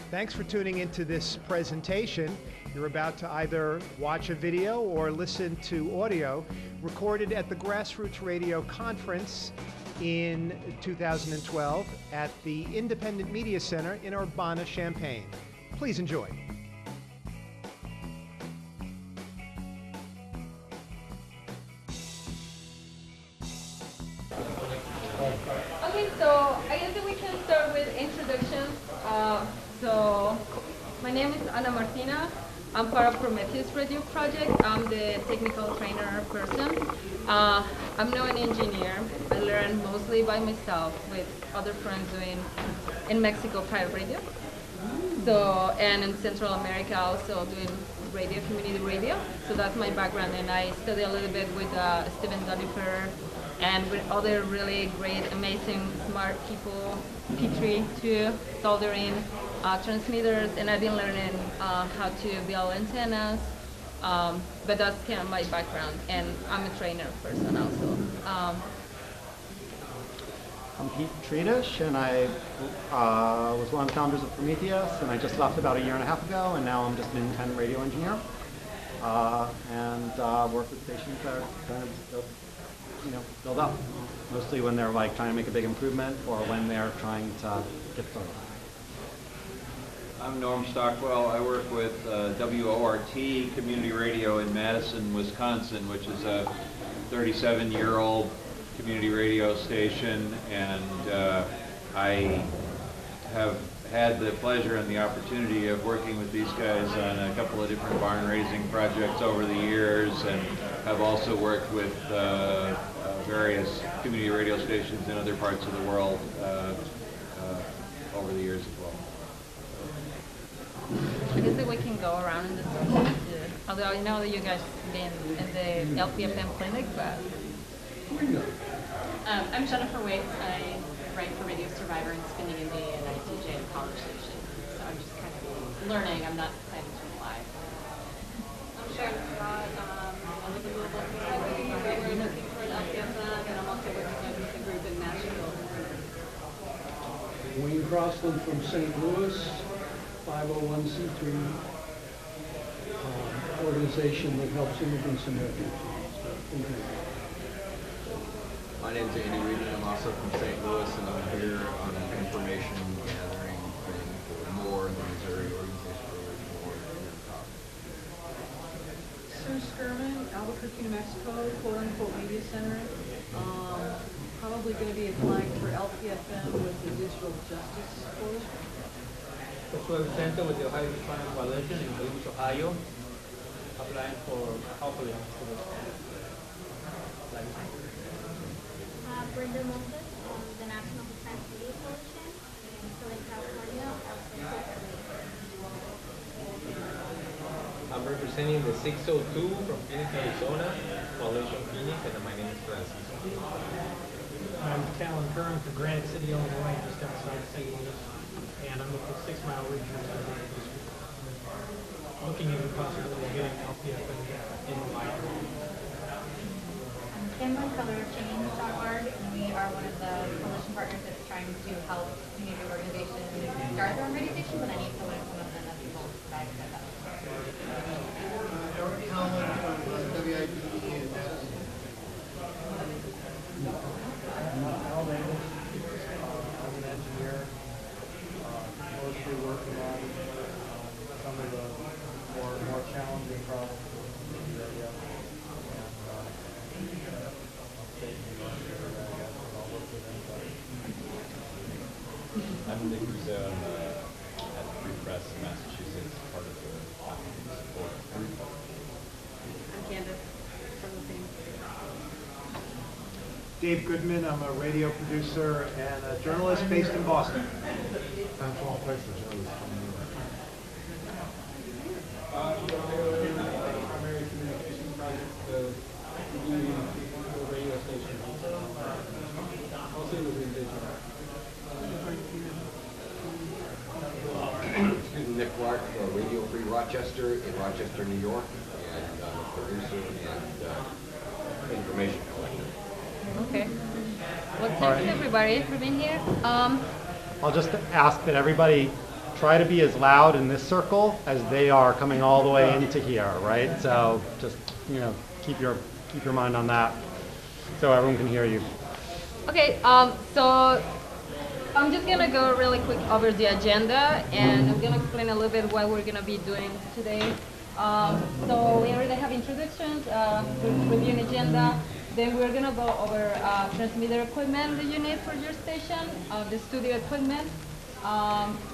Thanks for tuning into this presentation. You're about to either watch a video or listen to audio recorded at the Grassroots Radio Conference in 2012 at the Independent Media Center in Urbana-Champaign. Please enjoy. Okay, so I guess that we can start with introductions. So my name is Ana Martina. I'm part of Prometheus Radio Project. I'm the technical trainer person. I'm not an engineer. I learned mostly by myself with other friends doing in Mexico pirate radio. So, and in Central America also doing radio, community radio. So that's my background, and I study a little bit with Steven Donifer and with other really great, amazing, smart people, Petri too, soldering, transmitters, and I've been learning how to build antennas, but that's kind of my background, and I'm a trainer person also. I'm Pete Trinish, and I was one of the founders of Prometheus, and I just left about a year and a half ago, and now I'm just an independent radio engineer, and work with stations that are trying to build up, mostly when they're like trying to make a big improvement or when they're trying to get started. I'm Norm Stockwell. I work with WORT Community Radio in Madison, Wisconsin, which is a 37-year-old community radio station, and I have had the pleasure and the opportunity of working with these guys on a couple of different barn raising projects over the years, and have also worked with various community radio stations in other parts of the world over the years as well. I guess that we can go around in the circle, although I know that you guys have been in the LPFM clinic, but... I'm Jennifer Waits. I write for Radio Survivor and Spinning in Me, and I DJ at Power Station. So I'm just kind of learning. I'm not planning to apply. I'm Sharon Scott. I'm with the Global Society. We're looking for an LPFM, and I'm also working with a group in Nashville. Wayne Crossland from St. Louis, 501c3 organization that helps immigrants and refugees. My name is Andy Reed, and I'm also from St. Louis, and I'm here on an information gathering thing for MORE, the Missouri Organization for More here in Top. Sue Skirman, Albuquerque, New Mexico, quote-unquote media center. Probably going to be applying for LPFM with the Digital Justice Coalition. Josué Vicente with the Ohio Electronic Coalition in Columbus, Ohio, applying for hopefully for the Brenda Moses from the National Defense Media Coalition in Southern California. I'm representing the 602 from Phoenix, Arizona, Coalition Phoenix, and my name is Francis. I'm Callan Curran from Granite City, Illinois, just outside St. Louis, and I'm with the 6 Mile Regional District, looking into the possibility of getting LPFM in Ohio. Kimberly Color Change.org, and we are one of the coalition partners that's trying to help community organizations start their own radio station, but I need someone to come up and let people provide that. Eric Howland from WIPE in Madison. Al Davis, I'm an engineer, mostly working on some of the more challenging problems in the area. I'm Nick Rizzo. I'm at Free Press in Massachusetts, part of the faculty support group. I'm Candace from the same. Dave Goodman, I'm a radio producer and a journalist based in Boston. I'm Paul Price, a journalist from New York. Primary communication project, the radio station. Also was in digital. Student Nick Clark, Radio Free Rochester in Rochester, New York, and I'm a producer and information collector. Okay. Well, thanks everybody for being here. I'll just ask that everybody try to be as loud in this circle as they are coming all the way into here, right? So just, you know, keep your mind on that so everyone can hear you. Okay, so I'm just gonna go really quick over the agenda, and I'm gonna explain a little bit what we're gonna be doing today. So we already have introductions, reviewing agenda. Then we're gonna go over transmitter equipment that you need for your station, the studio equipment,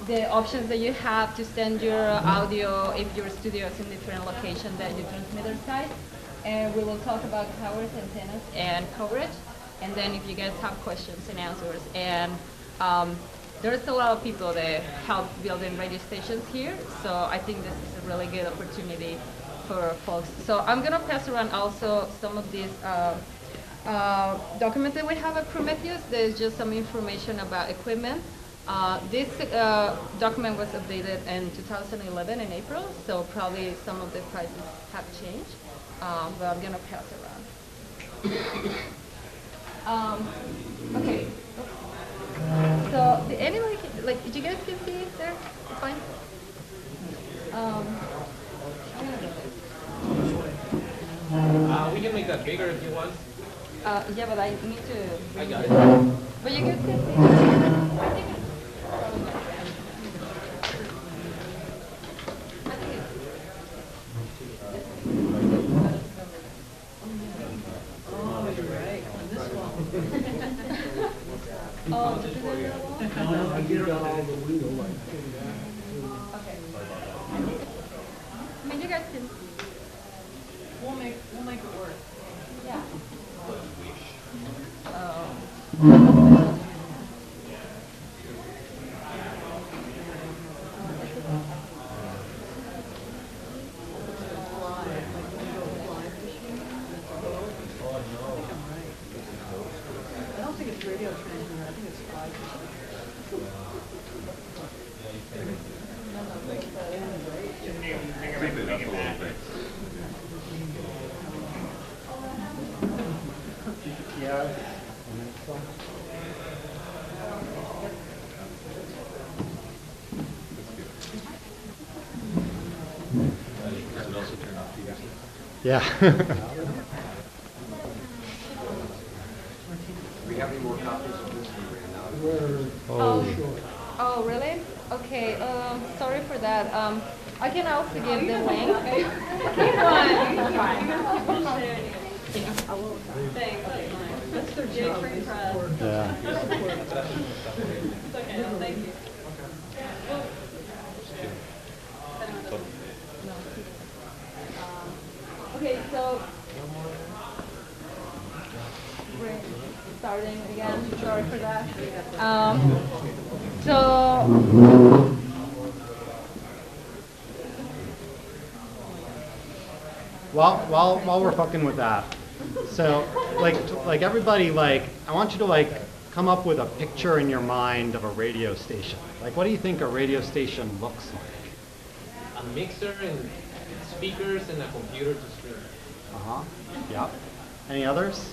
the options that you have to send your audio if your studio is in different location than your transmitter site. And we will talk about towers, antennas, and coverage. And then if you guys have questions and answers. And there's a lot of people that help building radio stations here. So I think this is a really good opportunity for folks. So I'm gonna pass around also some of these documents that we have at Prometheus. There's just some information about equipment. This document was updated in 2011 in April, so probably some of the prices have changed, but I'm gonna pass around. Okay. So, did anybody, did you guys can see it there? Fine? We can make that bigger if you want. Yeah, but I need to... I got it. But you guys can see it? I think it's... Oh, you're right. On this one. Oh, this is available? I get all the window light. Okay. I mean, you guys can... We'll make it work. Yeah. I don't think it's radio transmitter, I think it's fly Creep it up a little bit. Yeah. Does it also turn off TV? Yeah. We have any more copies of this? We're Oh. short. Oh, really? Okay, sorry for that. I can also give the link. Thanks. That's their job. Yeah. It's okay, no, thank you. Okay, so we're starting again. Sorry for that. So while we're fucking with that, so like everybody, I want you to come up with a picture in your mind of a radio station. Like, what do you think a radio station looks like? A mixer and speakers and a computer to stream. Yep. Any others?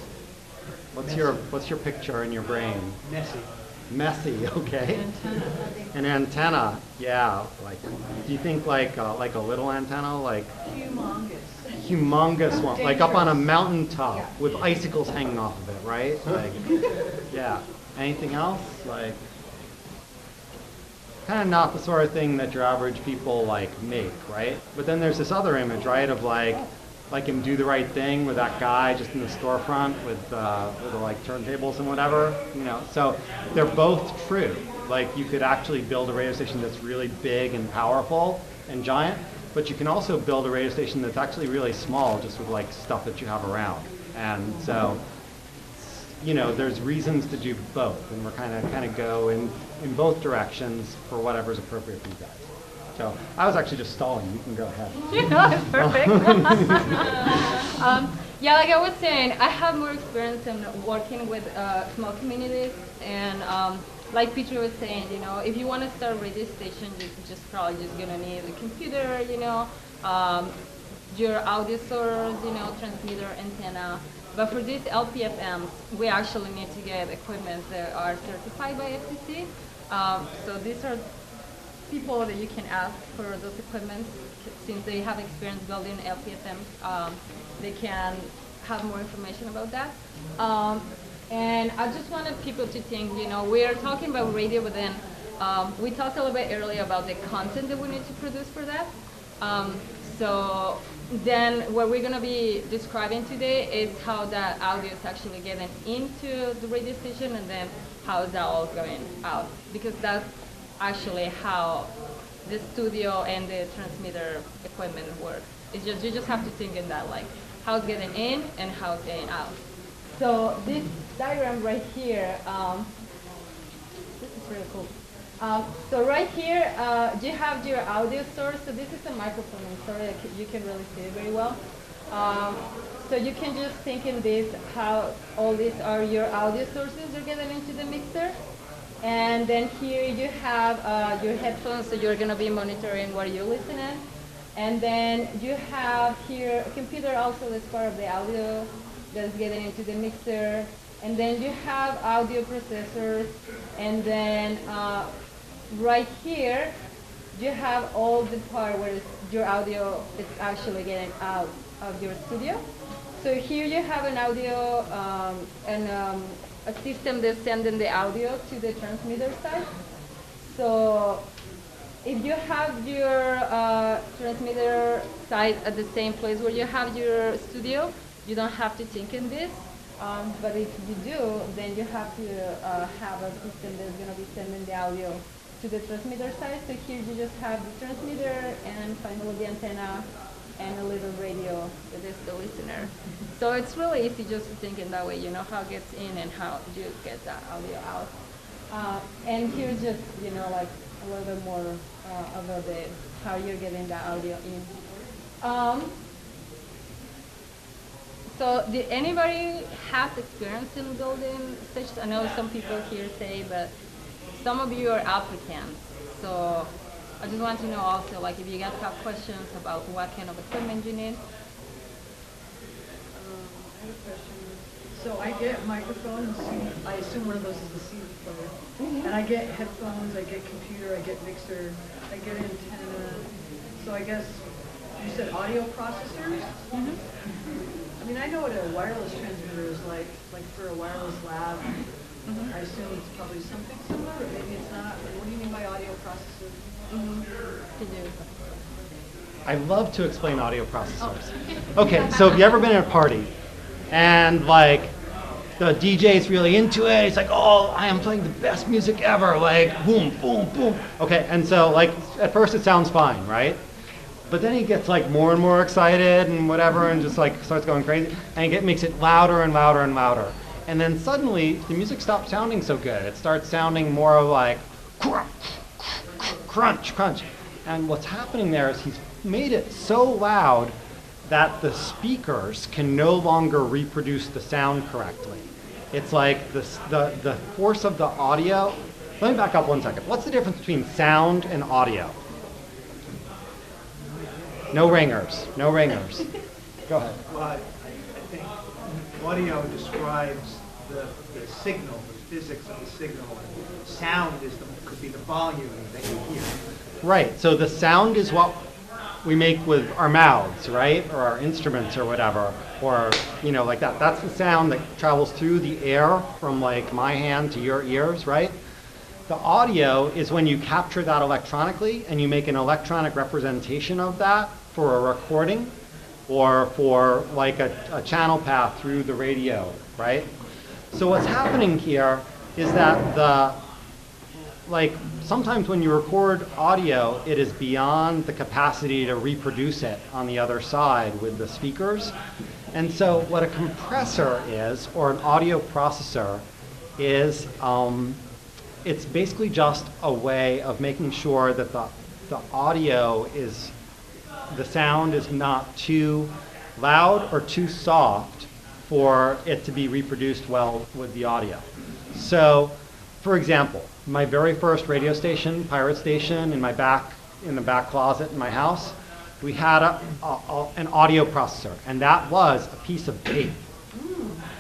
What's your picture in your brain? Messy, okay. An antenna, yeah. Do you think like a little antenna, humongous one, like up on a mountaintop with icicles hanging off of it, right? Yeah. Anything else? Kind of not the sort of thing that your average people make, right? But then there's this other image, right, of him Do the Right Thing with that guy just in the storefront with the turntables and whatever, So they're both true. You could actually build a radio station that's really big and powerful and giant, but you can also build a radio station that's actually really small, just with stuff that you have around. And so, there's reasons to do both, and we're kind of go in both directions for whatever's appropriate for you guys. So I was actually just stalling. You can go ahead. It's perfect. Yeah, like I was saying, I have more experience in working with small communities, and like Peter was saying, if you want to start a radio station, you're just probably just gonna need a computer, your audio source, transmitter, antenna. But for these LPFMs, we actually need to get equipment that are certified by FCC. So these are people that you can ask for those equipment, since they have experience building LPFM, they can have more information about that. And I just wanted people to think, we are talking about radio, but then we talked a little bit earlier about the content that we need to produce for that. So then what we're going to be describing today is how that audio is actually getting into the radio station, and then how is that all going out. Because that's actually how the studio and the transmitter equipment work. It's just, you just have to think in that, like, how it's getting in and how it's getting out. So this diagram right here, this is really cool. So right here, you have your audio source. So this is a microphone. I'm sorry, you can really see it very well. So you can just think in this, how all these are your audio sources you're getting into the mixer. And then here you have your headphones, so you're going to be monitoring what you're listening. And then you have here a computer also that's part of the audio that's getting into the mixer. And then you have audio processors. And then right here, you have all the part where your audio is actually getting out of your studio. So here you have an audio a system that's sending the audio to the transmitter side. So if you have your transmitter side at the same place where you have your studio, you don't have to think in this. But if you do, then you have to have a system that's going to be sending the audio to the transmitter side. So here you just have the transmitter and finally the antenna and a little radio that is the listener. So it's really easy just to think in that way, how it gets in and how you get that audio out. And here's just, like a little bit more about how you're getting that audio in. So did anybody have experience in building stations? I know some people here say, but some of you are applicants. So I just want to know also, like, if you guys have questions about what kind of equipment you need. I have a question. So I get microphones. I assume one of those is the CD player. Mm-hmm. And I get headphones, I get computer, I get mixer, I get antenna. So I guess you said audio processors? Mm-hmm. I mean, I know what a wireless transmitter is like for a wireless lab. Mm-hmm. I assume it's probably something similar, but maybe it's not. What do you mean by audio processor? Mm-hmm. I love to explain audio processors. Okay, so have you ever been at a party and like the DJ's really into it? It's like, oh, I am playing the best music ever, like boom, boom, boom. Okay, and so like at first it sounds fine, right? But then he gets like more and more excited and whatever, and just like starts going crazy, and it makes it louder and louder and louder. And then suddenly the music stops sounding so good. It starts sounding more like crunch, crunch. And what's happening there is he's made it so loud that the speakers can no longer reproduce the sound correctly. It's like the force of the audio. Let me back up 1 second. What's the difference between sound and audio? No ringers. No ringers. Go ahead. Well, I think audio describes the signal, the physics of the signal. And sound could be the volume that you hear. Right. So the sound is what we make with our mouths, right? Or our instruments or whatever. Or, like that. That's the sound that travels through the air from like my hand to your ears, right? The audio is when you capture that electronically and you make an electronic representation of that for a recording or for like a channel path through the radio, right? So what's happening here is that sometimes when you record audio, it is beyond the capacity to reproduce it on the other side with the speakers. And so what a compressor is, or an audio processor, is it's basically just a way of making sure that the audio the sound is not too loud or too soft for it to be reproduced well with the audio. So, for example, my very first radio station, pirate station, in the back closet in my house, we had an audio processor, and that was a piece of tape.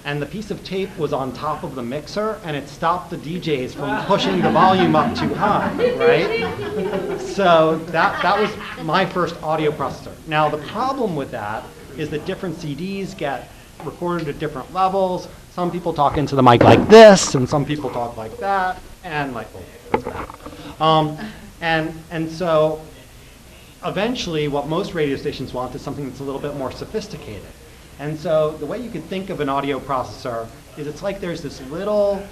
and the piece of tape was on top of the mixer, and it stopped the DJs from pushing the volume up too high, right? So that was my first audio processor. Now the problem with that is that different CDs get recorded at different levels. Some people talk into the mic like this, and some people talk like that, and like, oh, that's bad. And so eventually what most radio stations want is something that's a little bit more sophisticated. And so the way you could think of an audio processor is it's like there's this little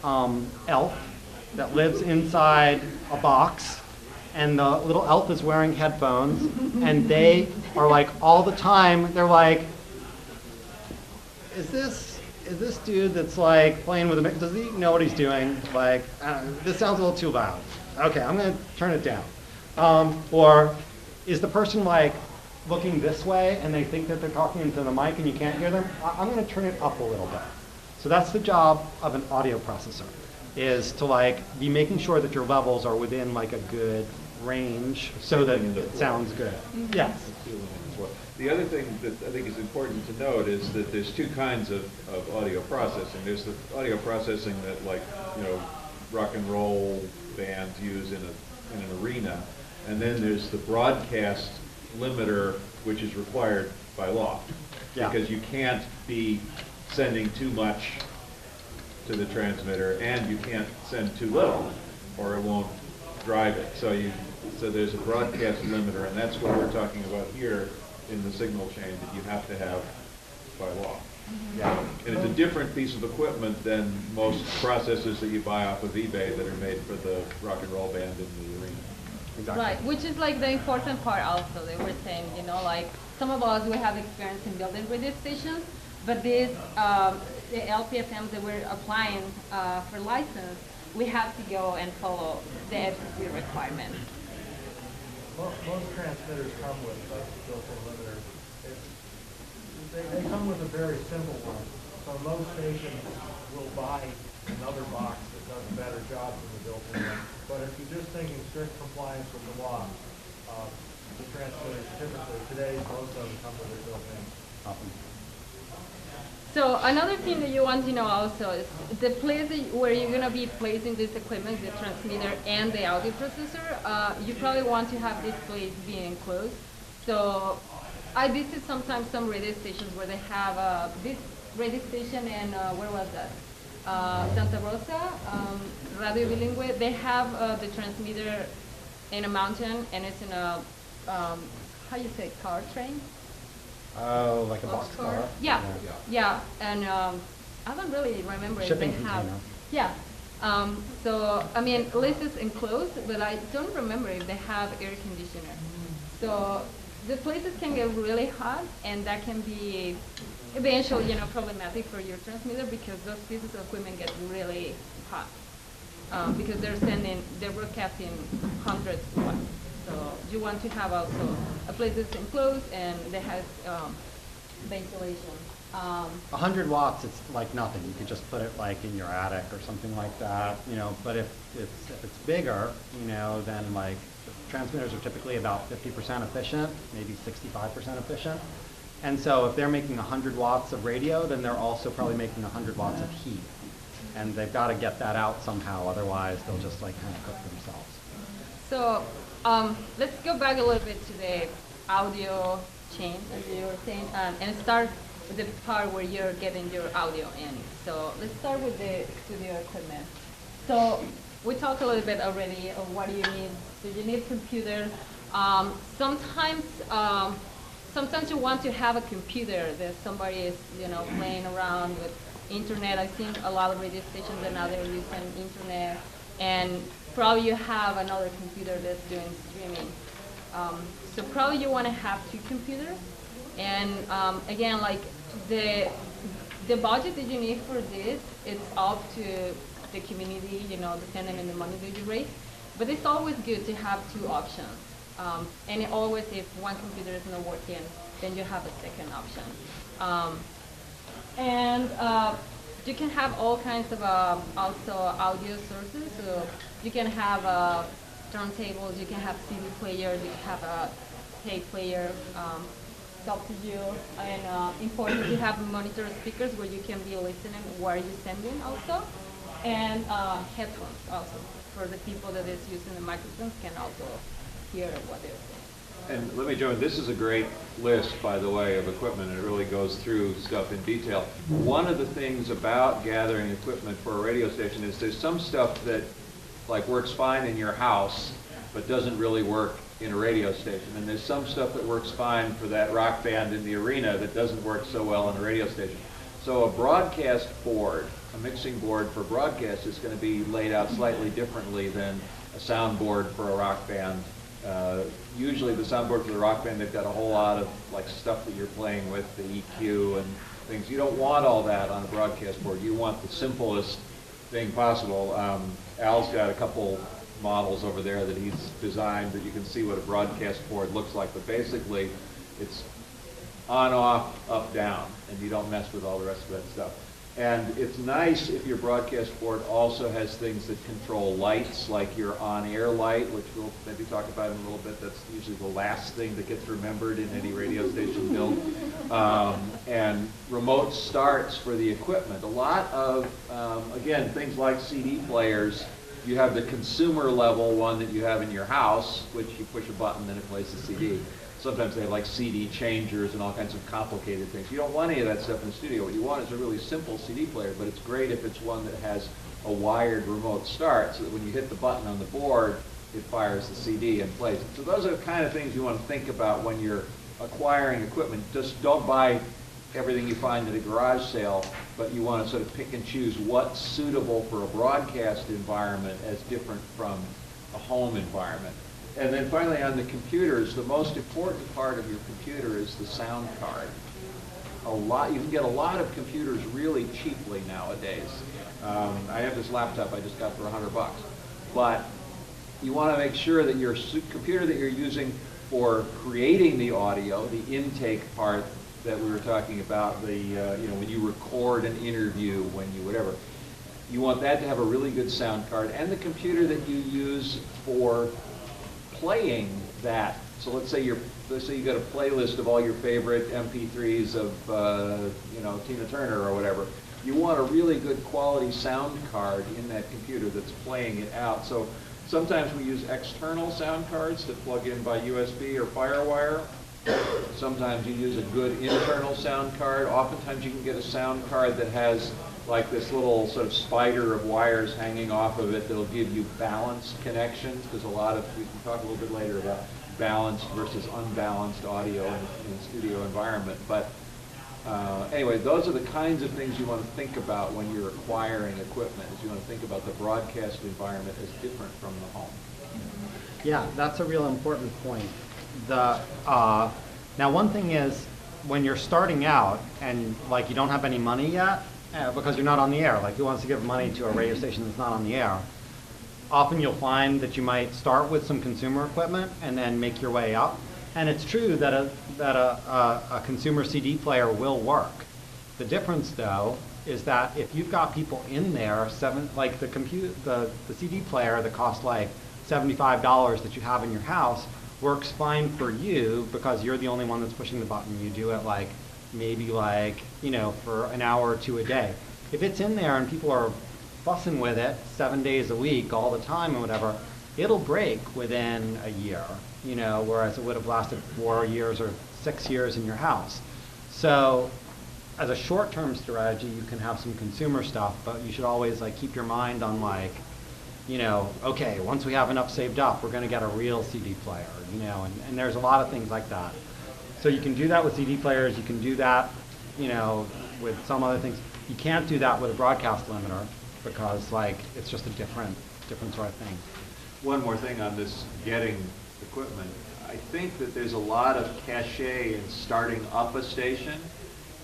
elf that lives inside a box, and the little elf is wearing headphones, and they are like all the time, they're like, is this dude that's like playing with a mix, does he know what he's doing? Like, this sounds a little too loud. Okay, I'm gonna turn it down. Or is the person like looking this way and they think that they're talking into the mic and you can't hear them? I'm gonna turn it up a little bit. So that's the job of an audio processor, is to like be making sure that your levels are within like a good range so that it sounds good. Yes. The other thing that I think is important to note is that there's two kinds of audio processing. There's the audio processing that, like, you know, rock and roll bands use in an arena, and then there's the broadcast limiter, which is required by law, because you can't be sending too much to the transmitter, and you can't send too little, or it won't drive it. So there's a broadcast limiter, and that's what we're talking about here in the signal chain that you have to have by law. Yeah. And it's a different piece of equipment than most processors that you buy off of eBay that are made for the rock and roll band in the arena. Exactly. Right, which is like the important part also that we're saying, you know, like some of us, we have experience in building radio stations, but these, the LPFMs that we're applying for license, we have to go and follow the FCC requirements. Most transmitters come with a built-in limiter. They come with a very simple one. So most stations will buy another box that does a better job than the built-in one. But if you're just thinking strict compliance with the law, the transmitters typically, today, most of them come with a built-in. So another thing that you want to know also is the place where you're going to be placing this equipment, the transmitter and the audio processor, you probably want to have this place being enclosed. So I visit sometimes some radio stations where they have this radio station and where was that? Santa Rosa, Radio Bilingüe. They have the transmitter in a mountain, and it's in a, how you say, car train? Oh, like a boxcar? Yeah. And I don't really remember shipping if they have. container. Yeah. So, I mean, at least it's enclosed, but I don't remember if they have air conditioner. So the places can get really hot, and that can be eventually, you know, problematic for your transmitter because those pieces of equipment get really hot because they're broadcasting hundreds of watts. So you want to have also a place that's enclosed and that has ventilation. 100 watts, it's like nothing. You could just put it like in your attic or something like that, you know. But if it's bigger, you know, then like the transmitters are typically about 50% efficient, maybe 65% efficient. And so if they're making 100 watts of radio, then they're also probably making 100 watts of heat. And they've got to get that out somehow, otherwise they'll just like kind of cook themselves. So let's go back a little bit to the audio chain, as you were saying, and start with the part where you're getting your audio in. So let's start with the studio equipment. So we talked a little bit already of what do you need. So you need computers. Sometimes you want to have a computer that somebody is, you know, playing around with internet. I've seen a lot of radio stations that now they're using internet, and probably you have another computer that's doing streaming. So probably you want to have two computers, and again, like the budget that you need for this, it's up to the community, you know, depending on the money that you raise. But it's always good to have two options. And always, if one computer is not working, then you have a second option. You can have all kinds of also audio sources. So you can have turntables, you can have CD players, you can have a tape player. it's up to you. And important to have monitor speakers where you can be listening where you're sending also. And headphones also for the people that is using the microphones can also hear what they're saying. And let me join. This is a great list, by the way, of equipment, and it really goes through stuff in detail. One of the things about gathering equipment for a radio station is there's some stuff that like works fine in your house, but doesn't really work in a radio station. And there's some stuff that works fine for that rock band in the arena that doesn't work so well in a radio station. So a broadcast board, a mixing board for broadcast, is going to be laid out slightly differently than a soundboard for a rock band. Usually the soundboard for the rock band, they've got a whole lot of like stuff that you're playing with, the EQ and things. You don't want all that on a broadcast board. You want the simplest thing possible. Al's got a couple models over there that he's designed that you can see what a broadcast board looks like, but basically it's on, off, up, down, and you don't mess with all the rest of that stuff. And it's nice if your broadcast board also has things that control lights, like your on-air light, which we'll maybe talk about in a little bit. That's usually the last thing that gets remembered in any radio station build. And remote starts for the equipment. A lot of, again, things like CD players, you have the consumer level one that you have in your house, which you push a button and it plays the CD. Sometimes they have like CD changers and all kinds of complicated things. You don't want any of that stuff in the studio. What you want is a really simple CD player, but it's great if it's one that has a wired remote start so that when you hit the button on the board, it fires the CD and plays it. So those are the kind of things you want to think about when you're acquiring equipment. Just don't buy everything you find at a garage sale, but you want to sort of pick and choose what's suitable for a broadcast environment as different from a home environment. And then finally on the computers, the most important part of your computer is the sound card. You can get a lot of computers really cheaply nowadays. I have this laptop I just got for $100, but you want to make sure that your computer that you're using for creating the audio, the intake part that we were talking about, the when you record an interview, when you whatever, you want that to have a really good sound card, and the computer that you use for playing that. So let's say you got a playlist of all your favorite MP3s of Tina Turner or whatever. You want a really good quality sound card in that computer that's playing it out. So sometimes we use external sound cards that plug in by USB or FireWire. Sometimes you use a good internal sound card. Oftentimes you can get a sound card that has like this little sort of spider of wires hanging off of it that'll give you balanced connections, because we can talk a little bit later about balanced versus unbalanced audio in a studio environment. But anyway, those are the kinds of things you want to think about when you're acquiring equipment, is you want to think about the broadcast environment as different from the home. Yeah, that's a real important point. Now one thing is, when you're starting out and like you don't have any money yet, because you're not on the air, like who wants to give money to a radio station that's not on the air? Often you'll find that you might start with some consumer equipment and then make your way up. And it's true that a consumer CD player will work. The difference though is that if you've got people in there, the CD player that costs like $75 that you have in your house works fine for you because you're the only one that's pushing the button. You do it maybe for an hour or two a day. If it's in there and people are fussing with it 7 days a week all the time or whatever, it'll break within a year, whereas it would have lasted 4 years or 6 years in your house. So as a short-term strategy, you can have some consumer stuff, but you should always keep your mind on okay, once we have enough saved up, we're going to get a real CD player, and there's a lot of things like that. So you can do that with CD players, you can do that, with some other things. You can't do that with a broadcast limiter because it's just a different sort of thing. One more thing on this getting equipment. I think that there's a lot of cachet in starting up a station,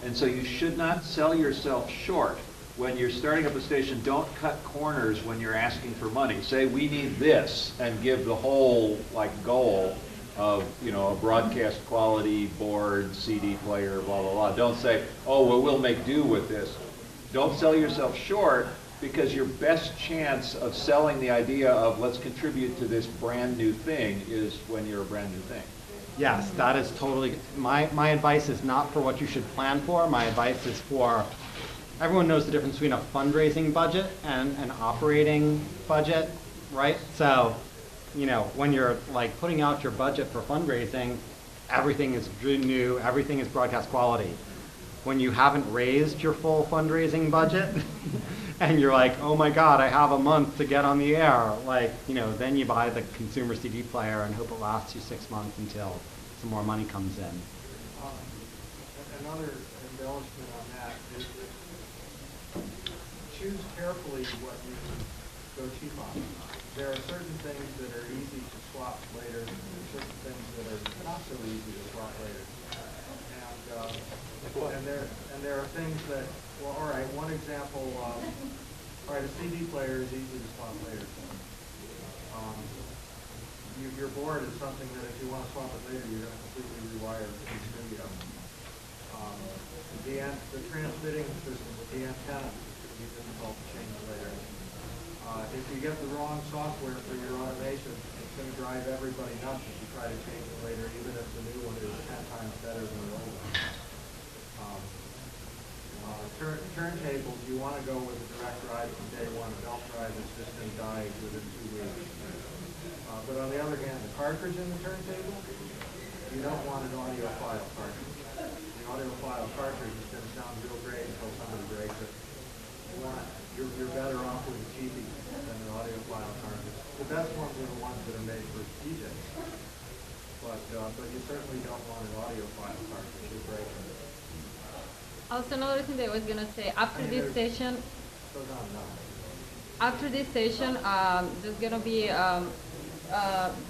and so you should not sell yourself short. When you're starting up a station, don't cut corners when you're asking for money. Say, we need this, and give the whole goal of a broadcast quality board, CD player, blah, blah, blah. Don't say, oh, well, we'll make do with this. Don't sell yourself short, because your best chance of selling the idea of let's contribute to this brand new thing is when you're a brand new thing. Yes, that is totally, my advice is not for what you should plan for. My advice is for, everyone knows the difference between a fundraising budget and an operating budget, right? So, you know, when you're like putting out your budget for fundraising, everything is new, everything is broadcast quality. When you haven't raised your full fundraising budget, and you're like, oh my God, I have a month to get on the air, like, you know, then you buy the consumer CD player and hope it lasts you 6 months until some more money comes in. Another embellishment on that is that choose carefully what you can go cheap on. There are certain things that are easy to swap later, and certain things that are not so easy to swap later. And there are things that, well, all right, one example, all right, a CD player is easy to swap later. Your board is something that if you want to swap it later, you're going to completely rewire the studio. The transmitting system with the antenna is going to be difficult to change later. If you get the wrong software for your automation, it's going to drive everybody nuts if you try to change it later, even if the new one is 10 times better than the old one. Turntables, you want to go with a direct drive from day one. A belt drive is just going to die within 2 weeks. But on the other hand, the cartridge in the turntable, you don't want an audiophile cartridge. The audiophile cartridge is going to sound real great until somebody breaks it. You're better off with a cheapie than an audiophile cartridge. The best ones are the ones that are made for DJs. But you certainly don't want an audiophile cartridge. You'll break it. Also, another thing that I was gonna say after this session. After this session, there's gonna be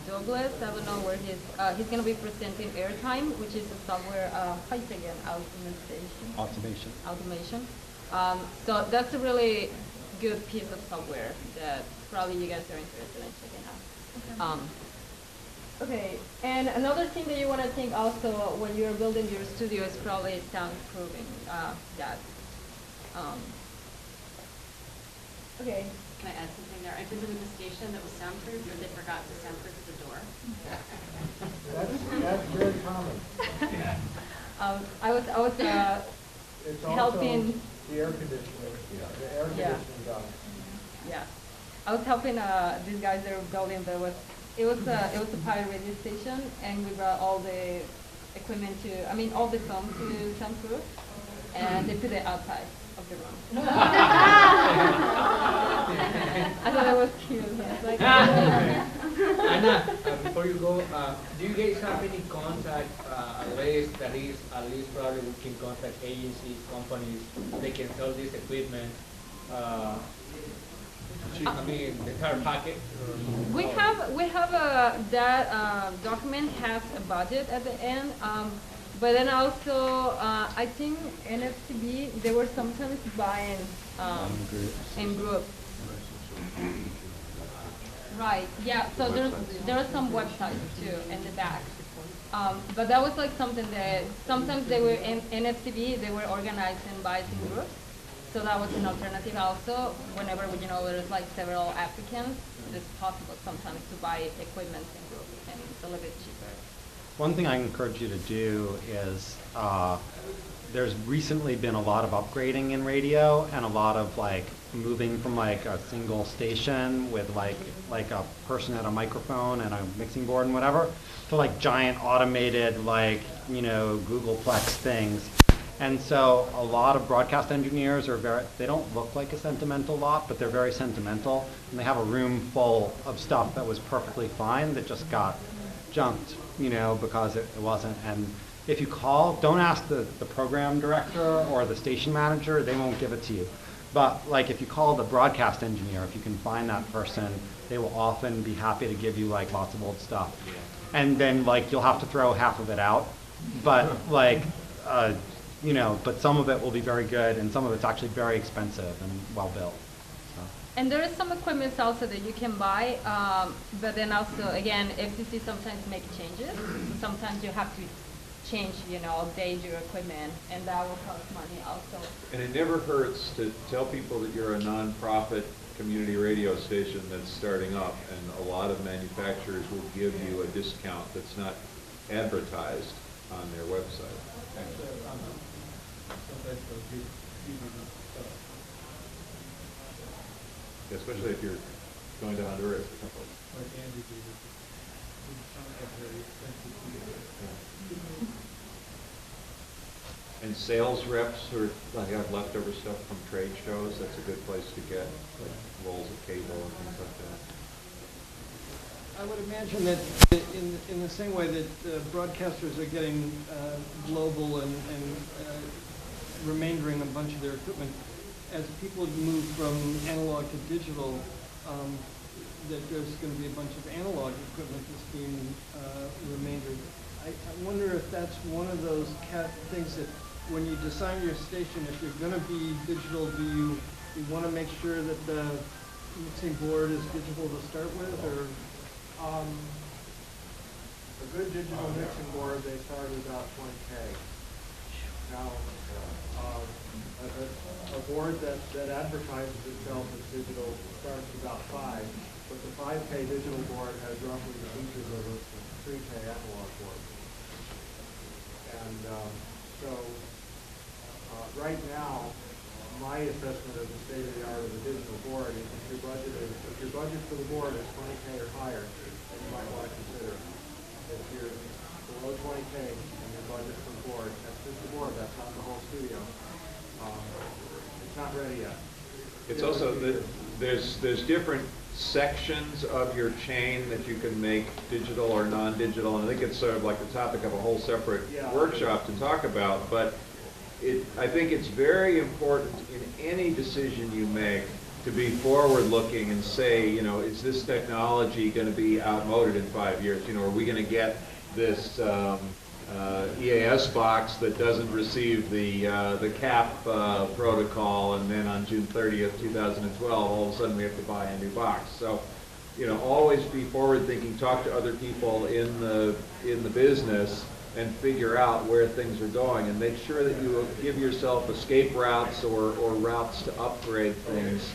Douglas. I don't know where he's gonna be presenting Airtime, which is a software. How you say again? Automation. So that's a really good piece of software that probably you guys are interested in checking out. Okay, and another thing that you want to think also when you're building your studio is probably soundproofing. Okay. Can I add something there? I visited the station that was soundproof, but they forgot to soundproof the door. That's very common. I was it's helping. Also the air conditioning. The air conditioning guy. Yeah, I was helping these guys that were building. It was a pirate radio station, and we brought all the equipment all the film to soundproof, and they put it outside of the room. I thought it was cute. Like, Anna, before you go, do you guys have any contact, at least probably we can contact agencies, companies, they can sell this equipment? The entire packet. We have that document has a budget at the end, but then also I think NFTB they were sometimes buying in groups. Right. Yeah. So there are some websites too in the back, but that was like something that sometimes they were in NFTB they were organizing buys in groups. So that was an alternative also. Whenever there's like several applicants, it's possible sometimes to buy equipment in groups and it's a little bit cheaper. One thing I encourage you to do is there's recently been a lot of upgrading in radio and a lot of like moving from like a single station with like a person at a microphone and a mixing board and whatever to like giant automated Googleplex things. And so a lot of broadcast engineers they don't look like a sentimental lot, but they're very sentimental. And they have a room full of stuff that was perfectly fine that just got junked, because it wasn't. And if you call, don't ask the program director or the station manager, they won't give it to you. But like if you call the broadcast engineer, if you can find that person, they will often be happy to give you like lots of old stuff. And then like you'll have to throw half of it out. But but some of it will be very good, and some of it's actually very expensive and well built. So. And there is some equipment also that you can buy, but then also, again, FCC sometimes make changes. Sometimes you have to change, update your equipment, and that will cost money also. And it never hurts to tell people that you're a nonprofit community radio station that's starting up, and a lot of manufacturers will give you a discount that's not advertised on their website. Especially if you're going to Honduras or something. And sales reps who have leftover stuff from trade shows, that's a good place to get like rolls of cable and things like that. I would imagine that in the same way that broadcasters are getting global and remaindering a bunch of their equipment, as people move from analog to digital, that there's going to be a bunch of analog equipment that's being remaindered. I wonder if that's one of those things that when you design your station, if you're going to be digital, do you want to make sure that the mixing board is digital to start with, or? A good digital mixing board, they start at about 20K. Now, a board that advertises itself as digital starts at about 5, but the 5K digital board has roughly the features of a 3K analog board. And right now, my assessment of the state of the art of the digital board is if your budget for the board is 20K or higher, then you might want to consider it. If you're below 20K and your budget for the board, that's just the board, that's not the whole studio. It's not ready yet. It's also there's different sections of your chain that you can make digital or non-digital, and I think it's sort of like the topic of a whole separate workshop to talk about. But I think it's very important in any decision you make to be forward-looking and say, is this technology going to be outmoded in 5 years? Are we going to get this EAS box that doesn't receive the CAP protocol, and then on June 30th, 2012, all of a sudden we have to buy a new box? So, always be forward-thinking. Talk to other people in the business and figure out where things are going, and make sure that you give yourself escape routes or routes to upgrade things.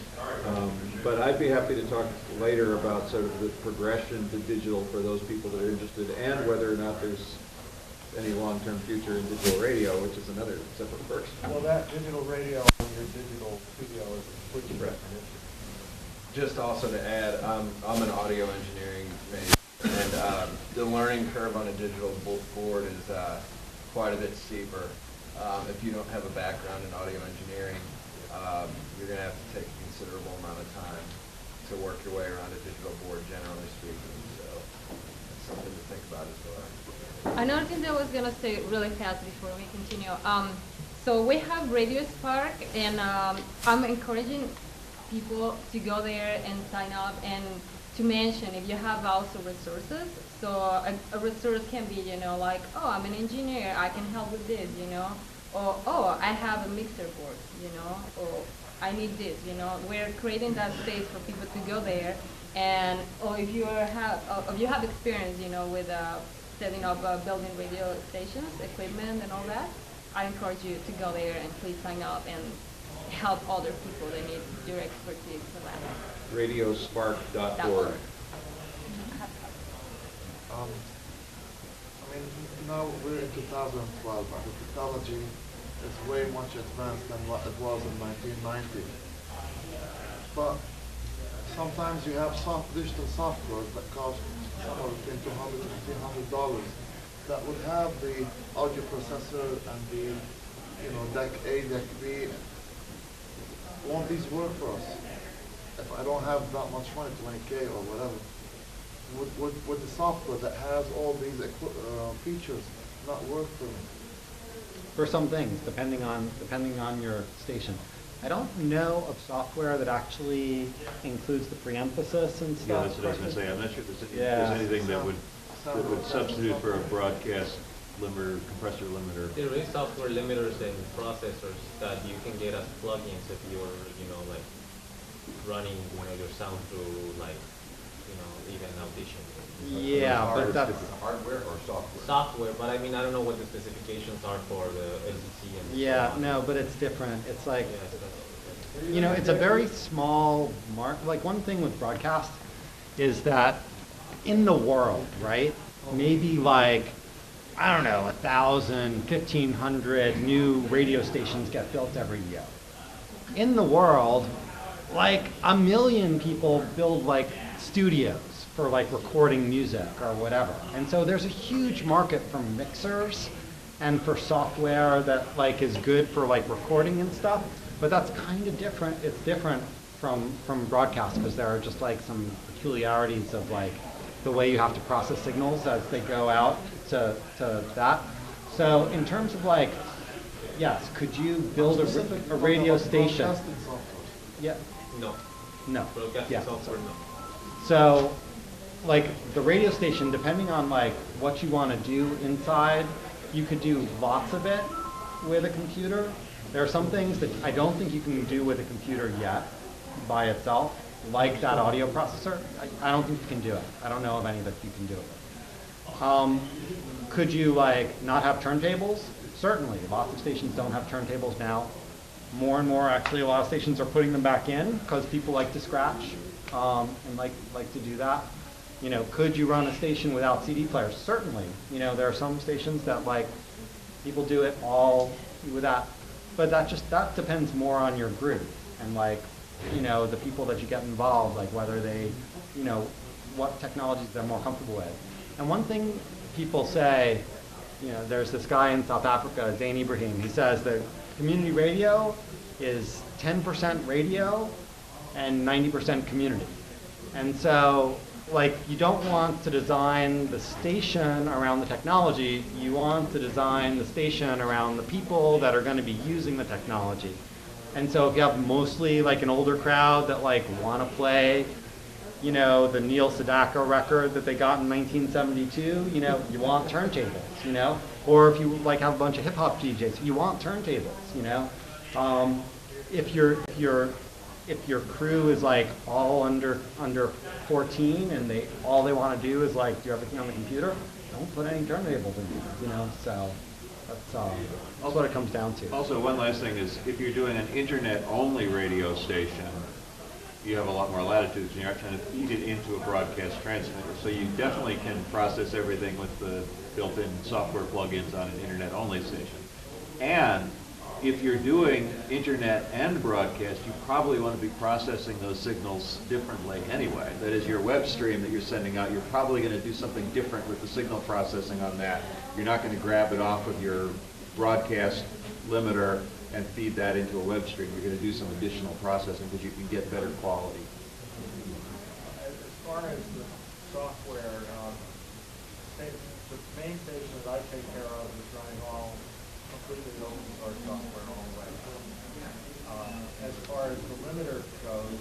But I'd be happy to talk later about sort of the progression to digital for those people that are interested, and whether or not there's any long-term future in digital radio, which is another separate person. Well, that digital radio and your digital studio is a completely different issue. Just also to add, I'm an audio engineering major. And the learning curve on a digital board is quite a bit steeper. If you don't have a background in audio engineering, you're going to have to take a considerable amount of time to work your way around a digital board, generally speaking. So that's something to think about as well. Another thing that I was going to say really fast before we continue. So we have Radio Spark, and I'm encouraging people to go there and sign up, and to mention if you have also resources. So a resource can be, like, oh, I'm an engineer, I can help with this, or oh, I have a mixer board, or I need this, We're creating that space for people to go there, and or if you have experience, with setting up building radio stations, equipment, and all that, I encourage you to go there and please sign up and help other people that need your expertise for that. Radiospark.org. Now we're in 2012, and the technology is way much advanced than what it was in 1990. But sometimes you have digital software that cost somewhere between $200 and $300 that would have the audio processor and the, deck A, deck B. Won't these work for us? If I don't have that much money, 20K or whatever, would the software that has all these features not work for me? For some things, depending on your station. I don't know of software that actually includes the preemphasis and stuff. Yeah, that's what I was going to say. I'm not sure if there's anything that would substitute for a broadcast limiter, compressor limiter. There is software limiters and processors that you can get as plugins if you're, like running, your sound through, like, even Audition. Yeah, but that's hardware or software. Software, but I mean, I don't know what the specifications are for the LCC and. Yeah, no, but it's different. It's like, it's a very small like one thing with broadcast is that in the world, right? Maybe like I don't know, 1,000, 1,500 new radio stations get built every year. In the world, like 1 million people build like studios for like recording music or whatever. And so there's a huge market for mixers and for software that like is good for like recording and stuff. But that's kind of different. It's different from broadcast because there are just like some peculiarities of like the way you have to process signals as they go out to that. So in terms of like, yes, could you build a radio station? Yeah. No. No. Broadcasting Yeah. software, no. So, like the radio station, depending on like what you want to do inside, you could do lots of it with a computer. There are some things that I don't think you can do with a computer yet by itself, like that audio processor. I don't think you can do it. I don't know of any that you can do it. Could you like not have turntables? Certainly. Lots of stations don't have turntables now. More and more, actually, a lot of stations are putting them back in because people like to scratch and like to do that. You know, could you run a station without CD players? Certainly. You know, there are some stations that like people do it all with that, but that depends more on your group and like, you know, the people that you get involved, like whether they, you know, what technologies they're more comfortable with. And one thing people say, you know, there's this guy in South Africa, Zain Ibrahim. He says that community radio is 10% radio and 90% community. And so, like, you don't want to design the station around the technology. You want to design the station around the people that are going to be using the technology. And so if you have mostly, like, an older crowd that, like, want to play, you know, the Neil Sedaka record that they got in 1972, you know, you want turntables, you know? Or if you like have a bunch of hip hop DJs, you want turntables, you know? If your crew is like all under 14 and all they want to do is like do everything on the computer, don't put any turntables in there, you know? So that's what it comes down to. Also, one last thing is if you're doing an internet-only radio station, you have a lot more latitude and you're not trying to feed it into a broadcast transmitter. So you definitely can process everything with the built-in software plugins on an internet-only station. And if you're doing internet and broadcast, you probably want to be processing those signals differently anyway. That is, your web stream that you're sending out, you're probably going to do something different with the signal processing on that. You're not going to grab it off of your broadcast limiter and feed that into a web stream. You're going to do some additional processing because you can get better quality. As far as the software, the main station that I take care of is running all completely open source software all the way. As far as the limiter goes,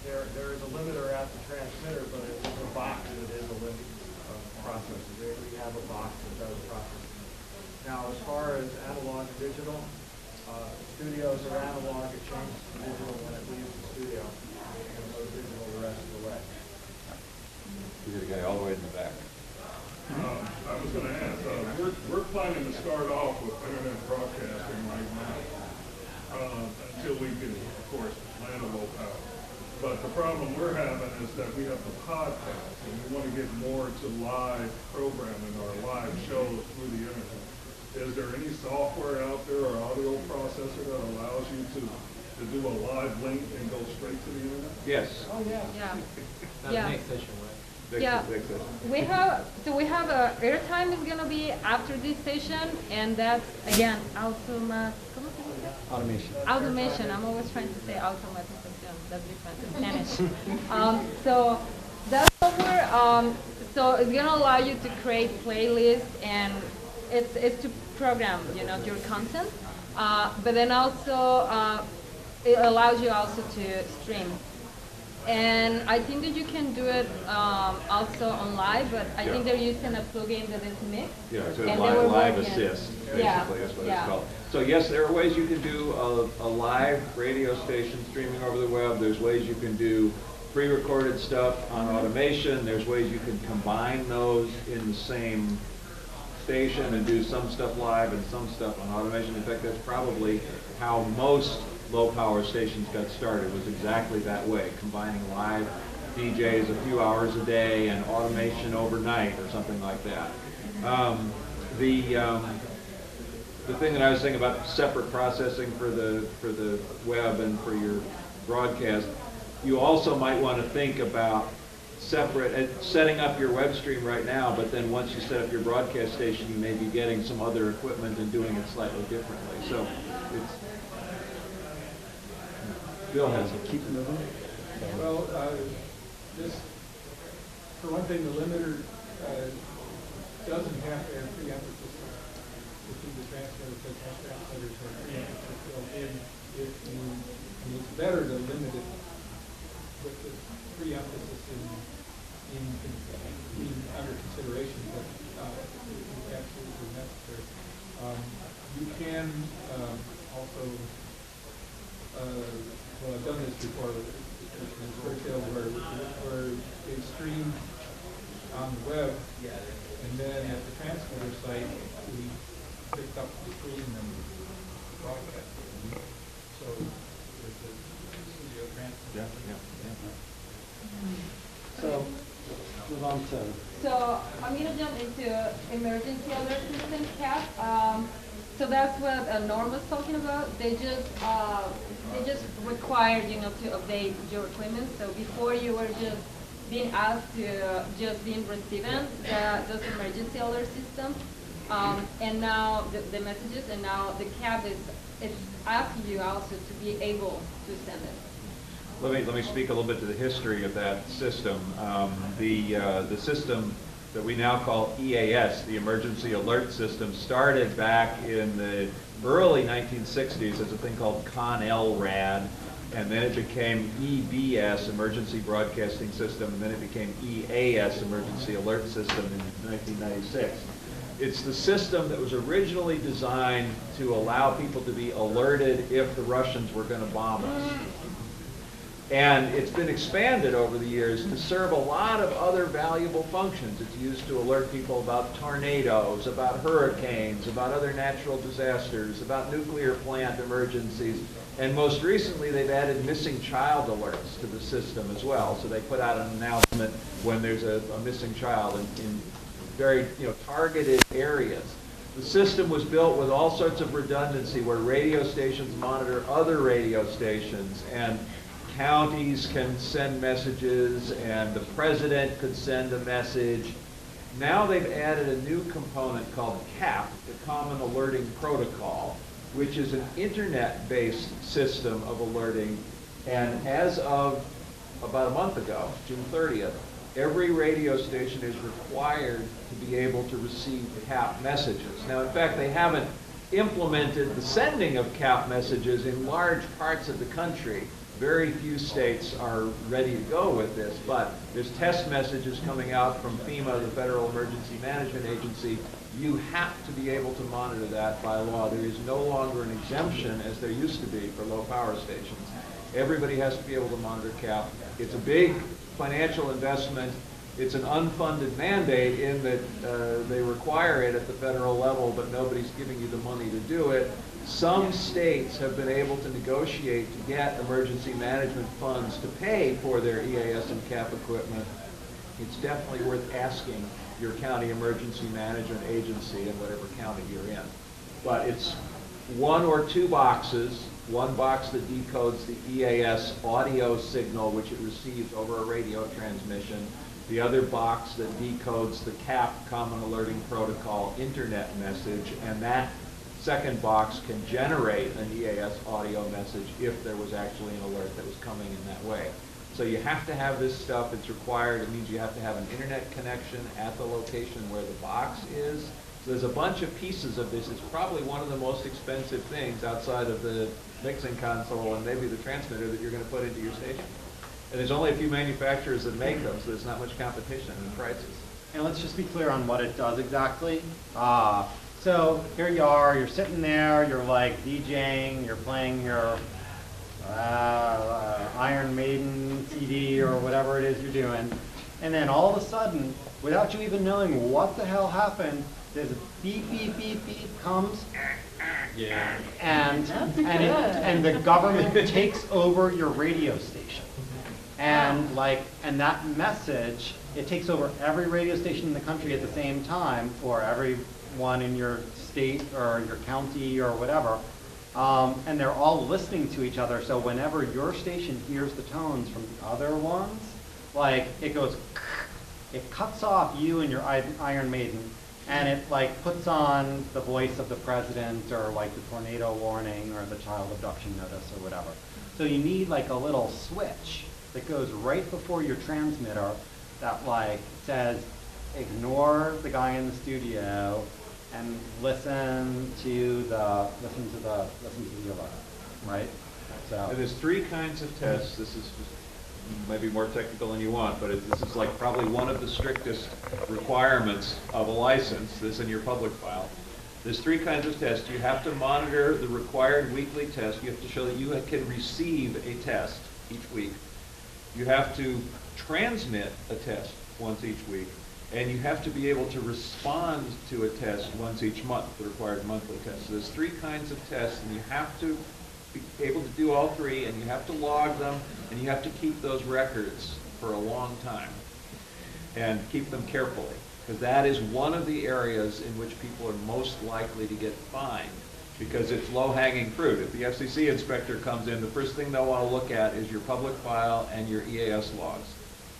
there is a limiter at the transmitter, but it's a box that is a limit processor. We have a box that does processing. Now, as far as analog and digital, studios are analog. It changes to digital when it leaves the studio, and goes digital the rest of the way. You got a guy all the way in the back. I was going to ask, we're planning to start off with internet broadcasting right now until we can, of course, land a low power. But the problem we're having is that we have the podcast, and we want to get more to live programming or live shows through the internet. Is there any software out there or audio processor that allows you to do a live link and go straight to the internet? Yes. Oh, yeah. Yeah. That's Yeah. next session, right? Yeah, we have airtime is gonna be after this session, and that's again Automation. automation. I'm always trying to say automation. That's different in Spanish. So that's software. So it's gonna allow you to create playlists, and it's to program, you know, your content. But then also it allows you also to stream. And I think that you can do it also on live, but I think they're using a plugin that is mixed. Yeah, so and live assist, basically, that's what it's called. So yes, there are ways you can do a live radio station streaming over the web. There's ways you can do pre-recorded stuff on automation. There's ways you can combine those in the same station and do some stuff live and some stuff on automation. In fact, that's probably how most low-power stations got started, was exactly that way, combining live DJs a few hours a day and automation overnight or something like that. The thing that I was saying about separate processing for the web and for your broadcast, you also might want to think about setting up your web stream right now, but then once you set up your broadcast station, you may be getting some other equipment and doing it slightly differently. So it's Bill has it. Keep moving. Well, this, for one thing, the limiter doesn't have to have preemptive systems between the transmitters, the transmitters are preemptive built in. It's better to limit it with the preemptive system under consideration, but it's absolutely necessary. You can also, well, I've done this before in Springfield where they stream on the web, and then at the transmitter site, we picked up the stream and broadcast it. So there's a studio transmitter. So, move on to. So I'm going to jump into emergency alert system, CAP. So that's what Norm was talking about. They just required to update your equipment. So before you were just being asked to just being receiving those emergency alert systems, and now the messages, and now the CAP it's asking you also to be able to send it. Let me speak a little bit to the history of that system. The system that we now call EAS, the Emergency Alert System, started back in the early 1960s as a thing called CONELRAD, and then it became EBS, Emergency Broadcasting System, and then it became EAS, Emergency Alert System, in 1996. It's the system that was originally designed to allow people to be alerted if the Russians were going to bomb us. And it's been expanded over the years to serve a lot of other valuable functions. It's used to alert people about tornadoes, about hurricanes, about other natural disasters, about nuclear plant emergencies. And most recently, they've added missing child alerts to the system as well. So they put out an announcement when there's a missing child in very targeted areas. The system was built with all sorts of redundancy where radio stations monitor other radio stations, and counties can send messages, and the president could send a message. Now they've added a new component called CAP, the Common Alerting Protocol, which is an internet-based system of alerting. And as of about a month ago, June 30th, every radio station is required to be able to receive CAP messages. Now, in fact, they haven't implemented the sending of CAP messages in large parts of the country. Very few states are ready to go with this, but there's test messages coming out from FEMA, the Federal Emergency Management Agency. You have to be able to monitor that by law. There is no longer an exemption, as there used to be for low power stations. Everybody has to be able to monitor CAP. It's a big financial investment. It's an unfunded mandate in that they require it at the federal level, but nobody's giving you the money to do it. Some states have been able to negotiate to get emergency management funds to pay for their EAS and CAP equipment. It's definitely worth asking your county emergency management agency in whatever county you're in. But it's one or two boxes, one box that decodes the EAS audio signal, which it receives over a radio transmission, the other box that decodes the CAP, Common Alerting Protocol, internet message, and that second box can generate an EAS audio message if there was actually an alert that was coming in that way. So you have to have this stuff. It's required. It means you have to have an internet connection at the location where the box is. So there's a bunch of pieces of this. It's probably one of the most expensive things outside of the mixing console and maybe the transmitter that you're going to put into your station. And there's only a few manufacturers that make them, so there's not much competition in prices. And let's just be clear on what it does exactly. So here you are, you're sitting there, you're like DJing, you're playing your Iron Maiden CD or whatever it is you're doing, and then all of a sudden, without you even knowing what the hell happened, there's a beep, beep, beep, beep comes, and the government takes over your radio station. And and that message, it takes over every radio station in the country at the same time, or everyone in your state or your county or whatever. And they're all listening to each other, so whenever your station hears the tones from the other ones, it goes, it cuts off you and your Iron Maiden, and it puts on the voice of the president, or the tornado warning, or the child abduction notice, or whatever. So you need a little switch that goes right before your transmitter that says, ignore the guy in the studio and listen to the alert, right? So and there's 3 kinds of tests. This is maybe more technical than you want, but this is probably one of the strictest requirements of a license. This in your public file. There's 3 kinds of tests. You have to monitor the required weekly test. You have to show that you can receive a test each week. You have to transmit a test once each week. And you have to be able to respond to a test once each month, the required monthly test. So there's 3 kinds of tests, and you have to be able to do all 3, and you have to log them, and you have to keep those records for a long time, and keep them carefully, because that is one of the areas in which people are most likely to get fined, because it's low-hanging fruit. If the FCC inspector comes in, the first thing they'll want to look at is your public file and your EAS logs,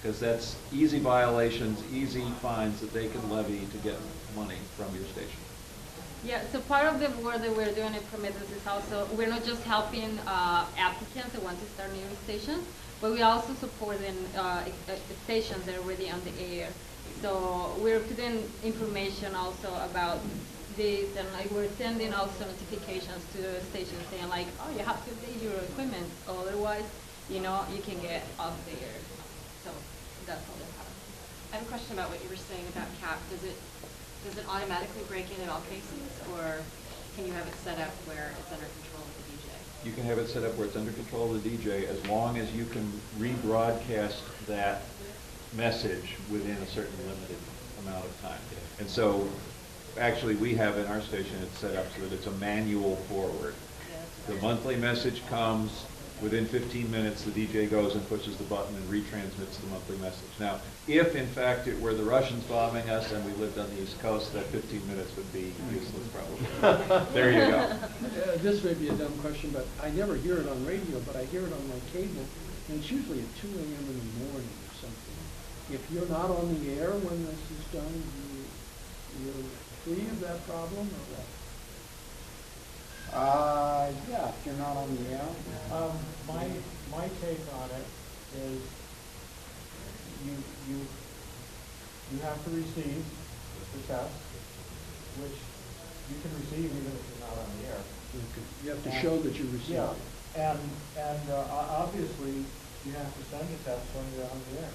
because that's easy violations, easy fines that they can levy to get money from your station. Yeah, so part of the work that we're doing at Prometheus is also, we're not just helping applicants that want to start new stations, but we also supporting stations that are already on the air. So we're putting information also about this, and we're sending also notifications to the stations saying oh, you have to update your equipment, otherwise, you can get off the air. So that's all that happens. I have a question about what you were saying about CAP. Does it automatically break in all cases, or can you have it set up where it's under control of the DJ? You can have it set up where it's under control of the DJ as long as you can rebroadcast that message within a certain limited amount of time. And so actually we have in our station it set up so that it's a manual forward. The monthly message comes. Within 15 minutes, the DJ goes and pushes the button and retransmits the monthly message. Now, if in fact it were the Russians bombing us and we lived on the East Coast, that 15 minutes would be useless probably. There you go. This may be a dumb question, but I never hear it on radio, but I hear it on my cable, and it's usually at 2 a.m. in the morning or something. If you're not on the air when this is done, you're free of that problem, or what? Yeah, if you're not on the air. My take on it is you have to receive the test, which you can receive even if you're not on the air. You have to show that you received it. Yeah, and obviously you have to send a test when you're on the air.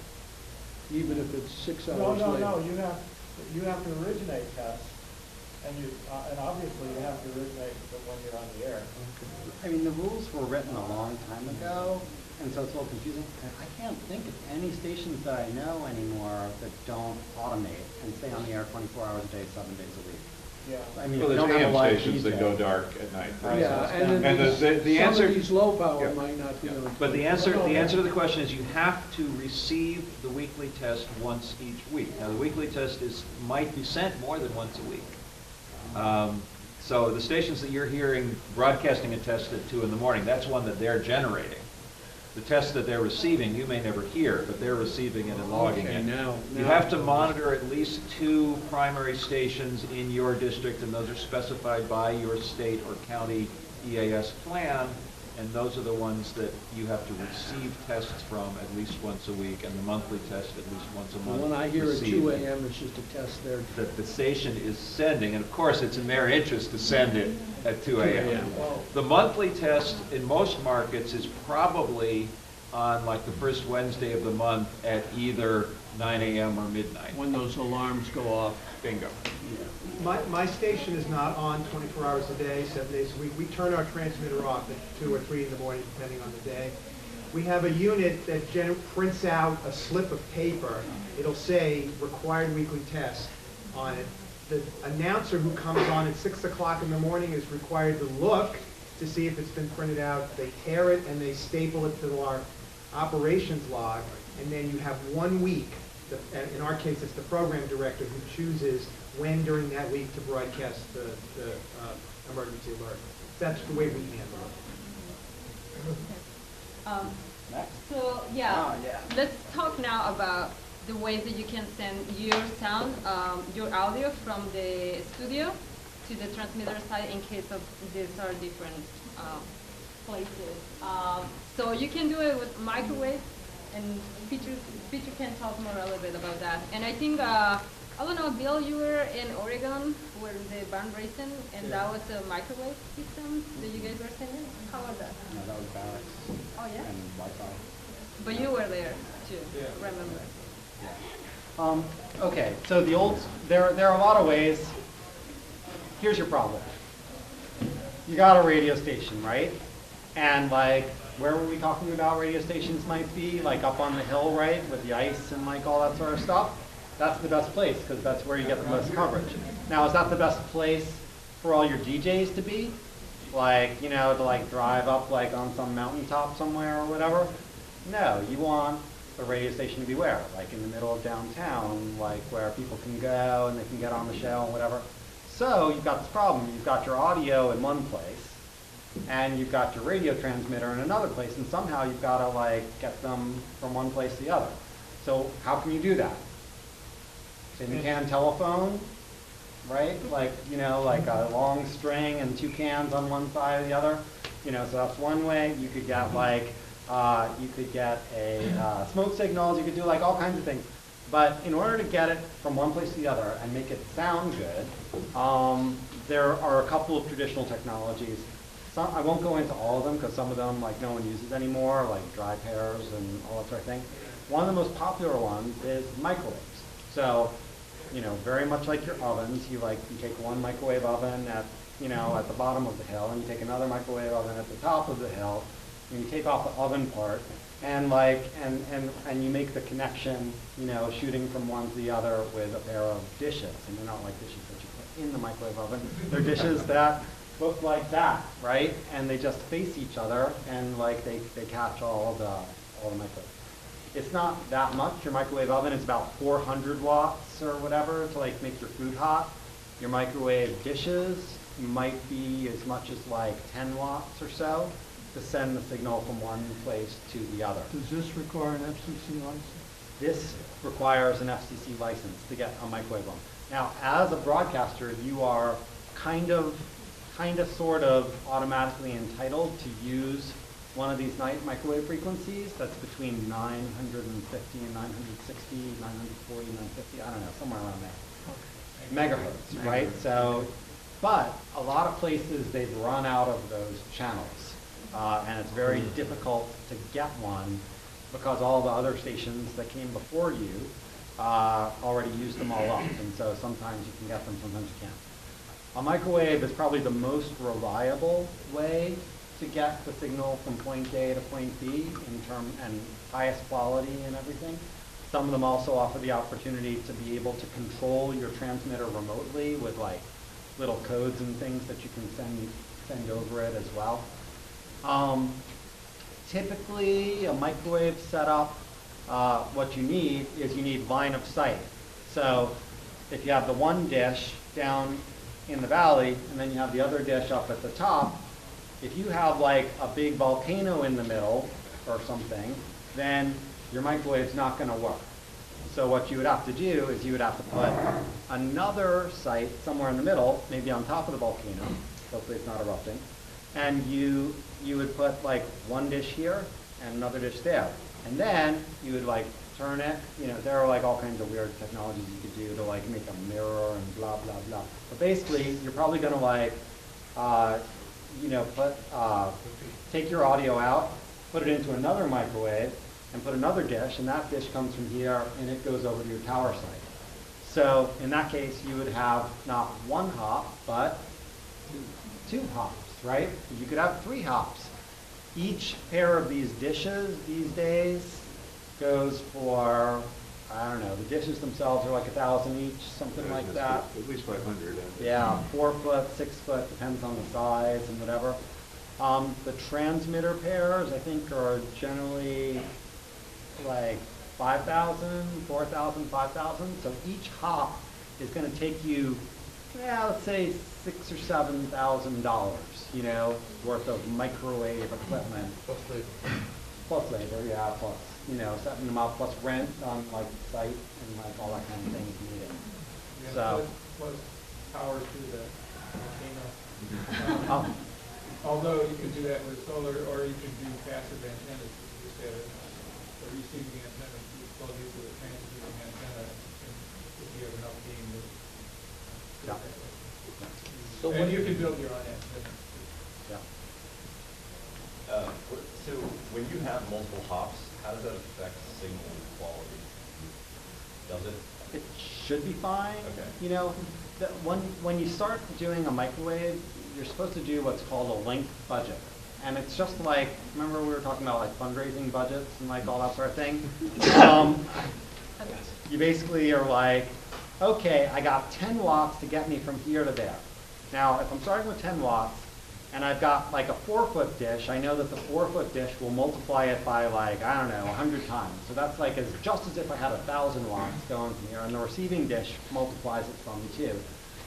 Even if it's 6 hours later? No, you have to originate tests. And obviously you have to originate when you're on the air. I mean, the rules were written a long time ago, and so it's a little confusing. I can't think of any stations that I know anymore that don't automate and stay on the air 24 hours a day, 7 days a week. Yeah. I mean, well, there's AM stations that go dark at night. Right? Yeah, and the answer, some of these low power might not be on. But the answer to the question is you have to receive the weekly test once each week. Now, the weekly test might be sent more than once a week. So the stations that you're hearing broadcasting a test at 2 in the morning, that's one that they're generating. The test that they're receiving, you may never hear, but they're receiving it and logging it. You have to monitor at least 2 primary stations in your district, and those are specified by your state or county EAS plan, and those are the ones that you have to receive tests from at least once a week, and the monthly test at least once a month. When I hear at 2 a.m., it's just a test there. That the station is sending, and of course it's in their interest to send it at 2 a.m. The monthly test in most markets is probably on like the first Wednesday of the month at either 9 a.m. or midnight. When those alarms go off. Bingo. My station is not on 24 hours a day, 7 days a week. We turn our transmitter off at 2 or 3 in the morning, depending on the day. We have a unit that prints out a slip of paper. It'll say required weekly test on it. The announcer who comes on at 6 o'clock in the morning is required to look to see if it's been printed out. They tear it and they staple it to our operations log, and then you have 1 week. In our case, it's the program director who chooses when during that week to broadcast the emergency alert. That's the way we handle it. So yeah, let's talk now about the ways that you can send your sound, your audio from the studio to the transmitter side in case of these are different places. So you can do it with microwave, and Peter can talk more a little bit about that. And I think, I don't know, Bill, you were in Oregon where the band racing, and that was a microwave system that you guys were sending? How was that? No, that was barracks. Oh, yeah? And Wi-Fi. But you were there too, remember? Okay, so there are a lot of ways. Here's your problem. You got a radio station, right? And like, where were we talking about radio stations might be? Like up on the hill, right? With the ice and like all that sort of stuff. That's the best place because that's where you get the most coverage. Now, is that the best place for all your DJs to be? Like, you know, to like drive up like on some mountaintop somewhere or whatever? No, you want the radio station to be where? Like in the middle of downtown, like where people can go and they can get on the show and whatever. So you've got this problem. You've got your audio in one place, and you've got your radio transmitter in another place, and somehow you've got to like get them from one place to the other. So how can you do that? Tin can telephone, right? Like, you know, like a long string and 2 cans on one side or the other. You know, so that's one way. You could get like, you could get a smoke signals. You could do like all kinds of things. But in order to get it from one place to the other and make it sound good, there are a couple of traditional technologies. I won't go into all of them because some of them like no one uses anymore, like dry pairs and all that sort of thing. One of the most popular ones is microwaves. So, you know, very much like your ovens, you take one microwave oven at the bottom of the hill, and you take another microwave oven at the top of the hill, and you take off the oven part, and and you make the connection, you know, shooting from one to the other with a pair of dishes, and they're not like dishes that you put in the microwave oven. They're dishes that look like that, right? And they just face each other, and like they catch all the microwaves. It's not that much. Your microwave oven is about 400 watts or whatever to like make your food hot. Your microwave dishes might be as much as like 10 watts or so to send the signal from one place to the other. Does this require an FCC license? This requires an FCC license to get a microwave oven. Now, as a broadcaster, you are kind of sort of automatically entitled to use one of these microwave frequencies that's between 950 and 960, 940, 950, I don't know, somewhere around there. Megahertz, right? So, but a lot of places they've run out of those channels, and it's very difficult to get one because all the other stations that came before you already used them all up, and so sometimes you can get them, sometimes you can't. A microwave is probably the most reliable way to get the signal from point A to point B and highest quality and everything. Some of them also offer the opportunity to be able to control your transmitter remotely with like little codes and things that you can send over it as well. Typically, a microwave setup, what you need line of sight. So if you have the one dish down in the valley and then you have the other dish up at the top, if you have like a big volcano in the middle or something, then your microwave's not going to work. So what you would have to do is you would have to put another site somewhere in the middle, maybe on top of the volcano, hopefully it's not erupting, and you would put like one dish here and another dish there. And then you would like turn it, you know, there are like all kinds of weird technologies you could do to like make a mirror and blah, blah, blah. But basically, you're probably going to like, you know, take your audio out, put it into another microwave, and put another dish, and that dish comes from here, and it goes over to your tower site. So in that case, you would have not one hop, but two hops, right? You could have 3 hops. Each pair of these dishes these days goes for, I don't know, the dishes themselves are like $1,000 each, something like that. At least 500. Yeah, 4 foot, 6 foot, depends on the size and whatever. The transmitter pairs, I think, are generally like 5,000, 4,000, 5,000. So each hop is going to take you, let's say $6,000 or $7,000, you know, worth of microwave equipment. Plus labor. Plus labor, yeah, plus, you know, setting them up, plus rent on like site and like all that kind of things needed. Yeah, So. plus power to the volcano. Although you could do that with solar, or you could do passive antennas. You just have a receiving antenna, you plug into a transmitting antenna, and if you have enough gain, Yeah. so and you can build your own antenna. Yeah. So when you have multiple hops, how does that affect signal quality? Does it? It should be fine. Okay. You know, when you start doing a microwave, you're supposed to do what's called a length budget. And it's just like, remember we were talking about like fundraising budgets and like all that sort of thing? You basically are like, okay, I got 10 watts to get me from here to there. Now, if I'm starting with 10 watts, and I've got like a 4-foot dish, I know that the 4-foot dish will multiply it by like, I don't know, 100 times. So that's like just as if I had 1,000 watts going from here, and the receiving dish multiplies it from me too.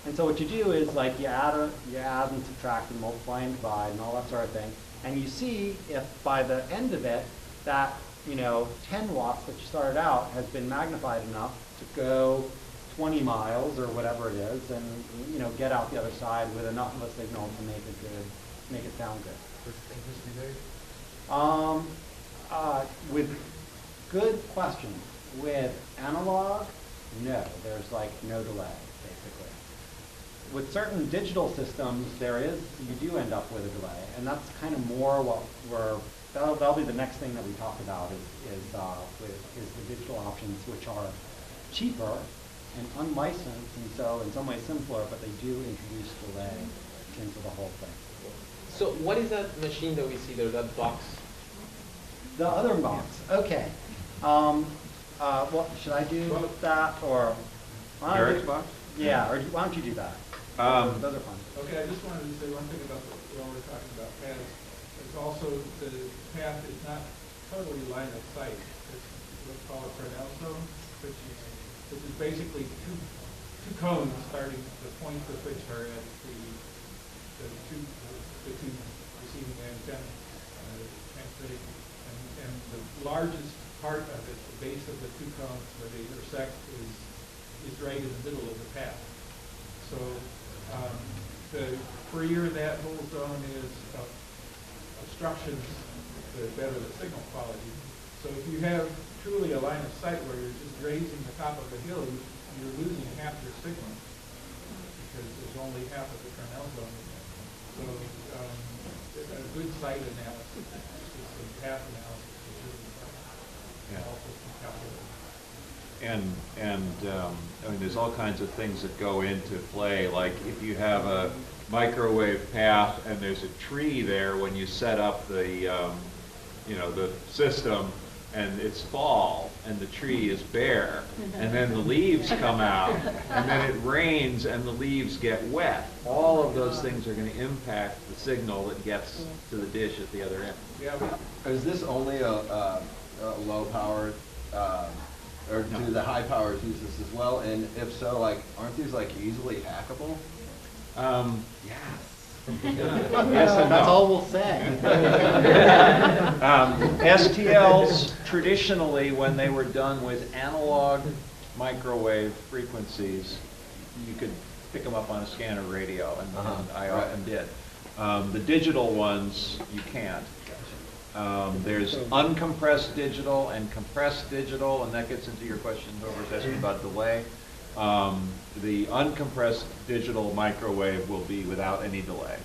And so what you do is like you add and subtract and multiply and divide and all that sort of thing, and you see if by the end of it that, you know, 10 watts that you started out has been magnified enough to go 20 miles or whatever it is, and, you know, get out the other side with enough of a signal to make it good, make it sound good. With good question. With analog, no, there's like no delay, basically. With certain digital systems, you do end up with a delay, and that's kind of more what that'll be the next thing that we talk about is the digital options, which are cheaper and unlicensed, and so in some ways simpler, but they do introduce delay into the whole thing. So what is that machine that we see there, that box? The other box, okay. Well, should I do that, or? Eric's box? Yeah, or why don't you do that? Those are fun. Okay, I just wanted to say one thing about when we're talking about paths. It's also the path is not totally line of sight. It's what's called a Fresnel zone, which is basically two cones starting the points of which are at the two receiving antenna transmitting, and the largest part of it, the base of the two cones where they intersect, is right in the middle of the path. So the freer that whole zone is of obstructions, the better the signal quality. So if you have truly a line of sight where you're just grazing the top of a hill, you're losing half your signal because there's only half of the Fresnel zone. So a good sight analysis, system path analysis is really important. Yeah. Also some calculation. I mean, there's all kinds of things that go into play. Like if you have a microwave path and there's a tree there when you set up the, the system, and it's fall and the tree is bare, and then the leaves come out, and then it rains and the leaves get wet. All of those things are going to impact the signal that gets to the dish at the other end. Yeah. Is this only a low powered, or do the high powers use this as well? And if so, like, aren't these like easily hackable? Yes. Yes, and that's all we'll say. STLs traditionally, when they were done with analog microwave frequencies, you could pick them up on a scanner radio, and I often did. The digital ones, you can't. There's uncompressed digital and compressed digital, and that gets into your question, whoever's asking about delay. The uncompressed digital microwave will be without any delay.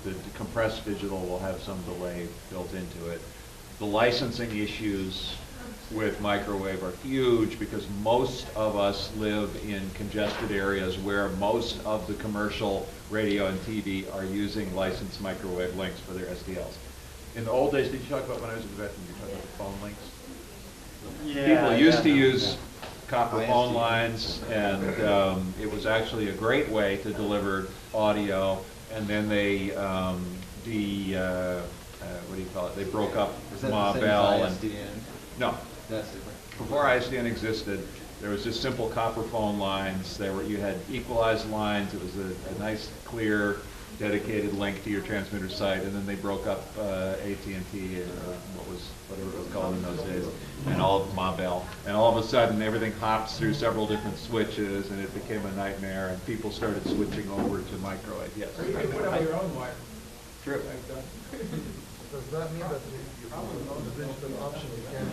The compressed digital will have some delay built into it. The licensing issues with microwave are huge because most of us live in congested areas where most of the commercial radio and TV are using licensed microwave links for their STLs. In the old days, did you talk about when I was a vet, did you talk about the phone links? Yeah, people used to use copper phone lines, and it was actually a great way to deliver audio. And then they what do you call it? They broke up Is that Ma the same Bell as and ISDN? no. That's different. Before ISDN existed, there was just simple copper phone lines. You had equalized lines. It was a nice, clear, dedicated link to your transmitter site, and then they broke up AT&T, or whatever it was called in those days, and all of Ma Bell. And all of a sudden, everything hops through several different switches, and it became a nightmare, and people started switching over to microwave. Yes. You can put up your own wire. True. Does that mean that you on the digital option you can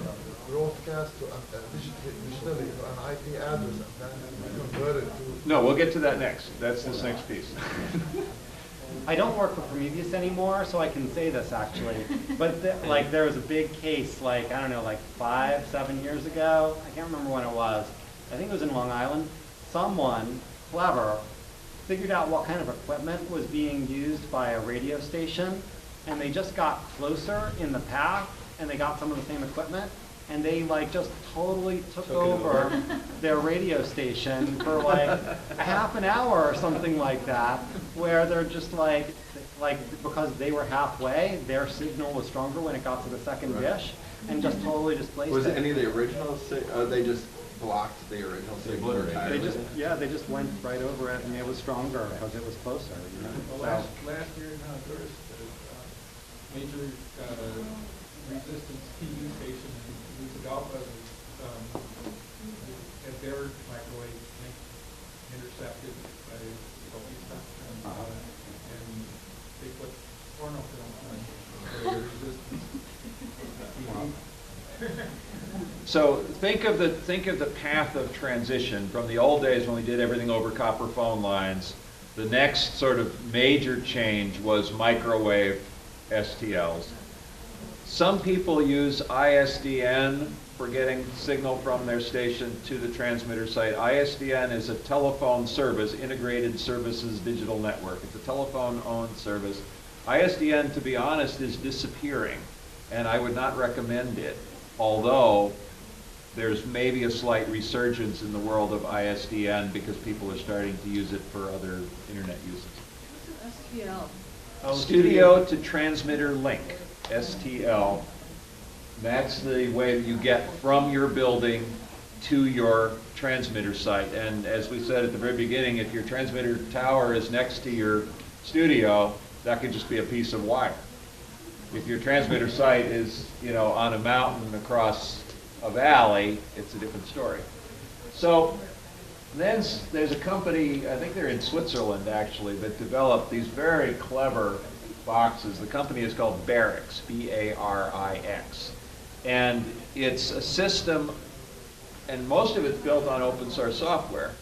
broadcast to digitally to an IP address and then convert it to? No, we'll get to that next. That's this next piece. I don't work for Prometheus anymore, so I can say this actually. But like there was a big case, like I don't know, like 5-7 years ago. I can't remember when it was. I think it was in Long Island. Someone clever figured out what kind of equipment was being used by a radio station, and they just got closer in the path, and they got some of the same equipment, and they like just totally took over their radio station for like a half an hour or something like that, where they're just like because they were halfway, their signal was stronger when it got to the second dish, and just totally displaced Was it. it any of the original? They just blocked the original signal entirely? They just went right over it, and it was stronger because it was closer. You know? Well, last year in Honduras, the major resistance TV station in Tegucigalpa had their microwave link intercepted by Bautista, and they put porno film on their resistance. So think of the path of transition from the old days when we did everything over copper phone lines. The next sort of major change was microwave STLs. Some people use ISDN for getting signal from their station to the transmitter site. ISDN is a telephone service, integrated services digital network. It's a telephone-owned service. ISDN, to be honest, is disappearing, and I would not recommend it, although there's maybe a slight resurgence in the world of ISDN because people are starting to use it for other internet uses. What's an STL? Studio to transmitter link, STL. That's the way that you get from your building to your transmitter site. And as we said at the very beginning, if your transmitter tower is next to your studio, that could just be a piece of wire. If your transmitter site is, on a mountain across a valley, it's a different story. So then there's a company, I think they're in Switzerland actually, that developed these very clever boxes. The company is called Barix, B-A-R-I-X. And it's a system, and most of it's built on open source software,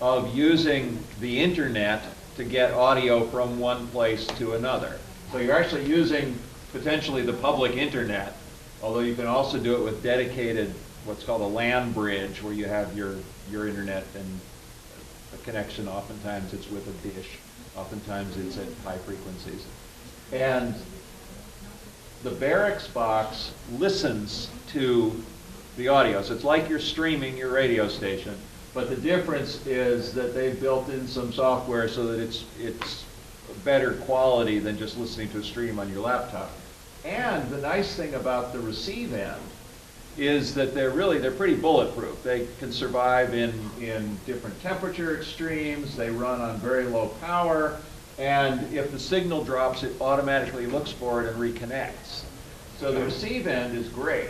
of using the internet to get audio from one place to another. So you're actually using potentially the public internet, although you can also do it with dedicated, what's called a LAN bridge, where you have your internet and a connection. Oftentimes it's with a dish, oftentimes it's at high frequencies. And the Barix box listens to the audio. So it's like you're streaming your radio station, but the difference is that they've built in some software so that it's better quality than just listening to a stream on your laptop. And the nice thing about the receive end is that they're pretty bulletproof. They can survive in different temperature extremes. They run on very low power. And if the signal drops, it automatically looks for it and reconnects. So the receive end is great.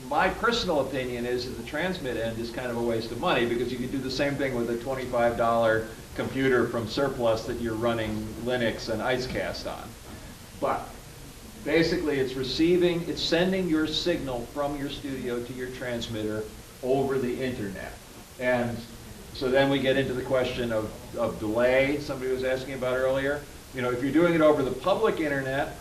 My personal opinion is that the transmit end is kind of a waste of money because you can do the same thing with a $25 computer from surplus that you're running Linux and IceCast on. But basically it's sending your signal from your studio to your transmitter over the internet. And so then we get into the question of delay, somebody was asking about earlier. If you're doing it over the public internet,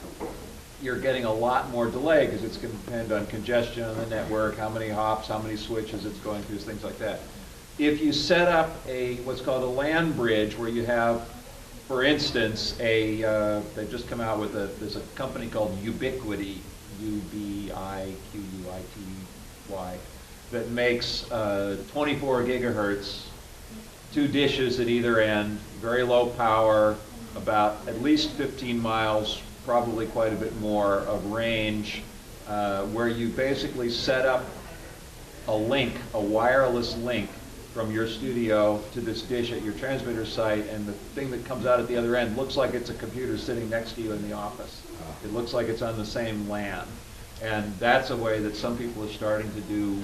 you're getting a lot more delay because it's going to depend on congestion on the network, how many hops, how many switches it's going through, things like that. If you set up what's called a LAN bridge where you have, for instance, they've just come out with there's a company called Ubiquity, U-B-I-Q-U-I-T-Y, that makes 24 gigahertz, 2 dishes at either end, very low power, about at least 15 miles probably quite a bit more of range, where you basically set up a link, a wireless link from your studio to this dish at your transmitter site, and the thing that comes out at the other end looks like it's a computer sitting next to you in the office. It looks like it's on the same LAN. And that's a way that some people are starting to do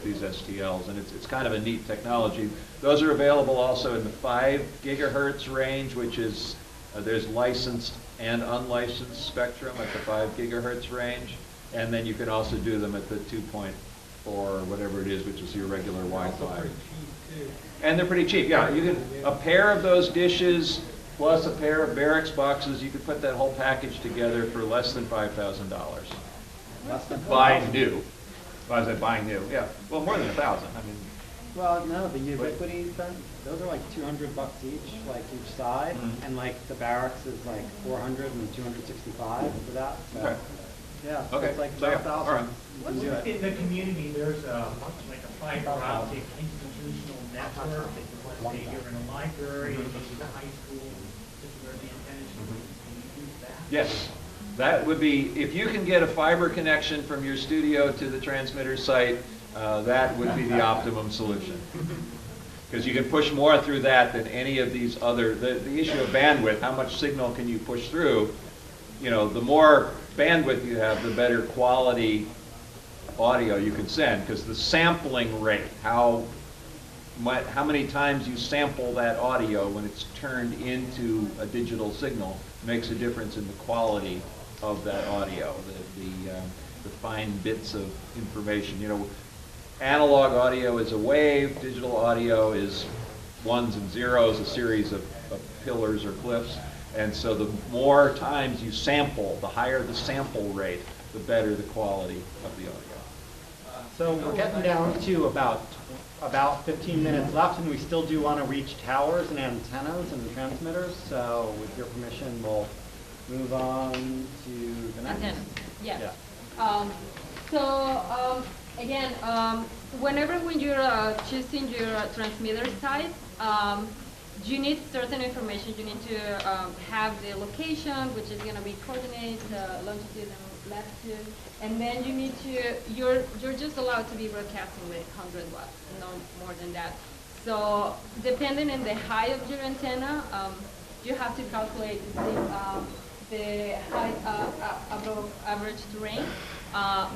these STLs, and it's kind of a neat technology. Those are available also in the 5 gigahertz range, which is, there's licensed and unlicensed spectrum at the 5 gigahertz range, and then you can also do them at the 2.4, whatever it is, which is your regular Wi-Fi. And they're pretty cheap, yeah. You can, a pair of those dishes plus a pair of barracks boxes, you could put that whole package together for less than $5,000. Less than Buying new. Why is I buying new? Yeah, well, more than 1,000. I mean, well, no, the Ubiquity thing, those are like $200 each, like each side, and like the barracks is like 400 and 265 for that. So, okay. Yeah, so okay. it's like So, yeah. 1,000. All right. You can do it. In the community, there's like a fiber optic institutional network that you want to say you're in a library, maybe the high school, this is where the antennas can you use that? Yes. That would be, if you can get a fiber connection from your studio to the transmitter site, that would be the optimum solution. Because you can push more through that than any of these other, the issue of bandwidth, how much signal can you push through, you know, the more bandwidth you have, the better quality audio you can send, because the sampling rate, how many times you sample that audio when it's turned into a digital signal makes a difference in the quality of that audio, the fine bits of information. You know, analog audio is a wave, digital audio is ones and zeros, a series of pillars or cliffs. And so the more times you sample, the higher the sample rate, the better the quality of the audio. So we're getting down to about 15 minutes left, and we still do want to reach towers and antennas and transmitters. So with your permission, we'll move on to the next. Antenna. Yes. Yeah. Again, whenever when you're choosing your transmitter site, you need certain information. You need to have the location, which is going to be coordinates, longitude and latitude, and then you need to. You're just allowed to be broadcasting with 100 watts, no more than that. So depending on the height of your antenna, you have to calculate the height above average terrain,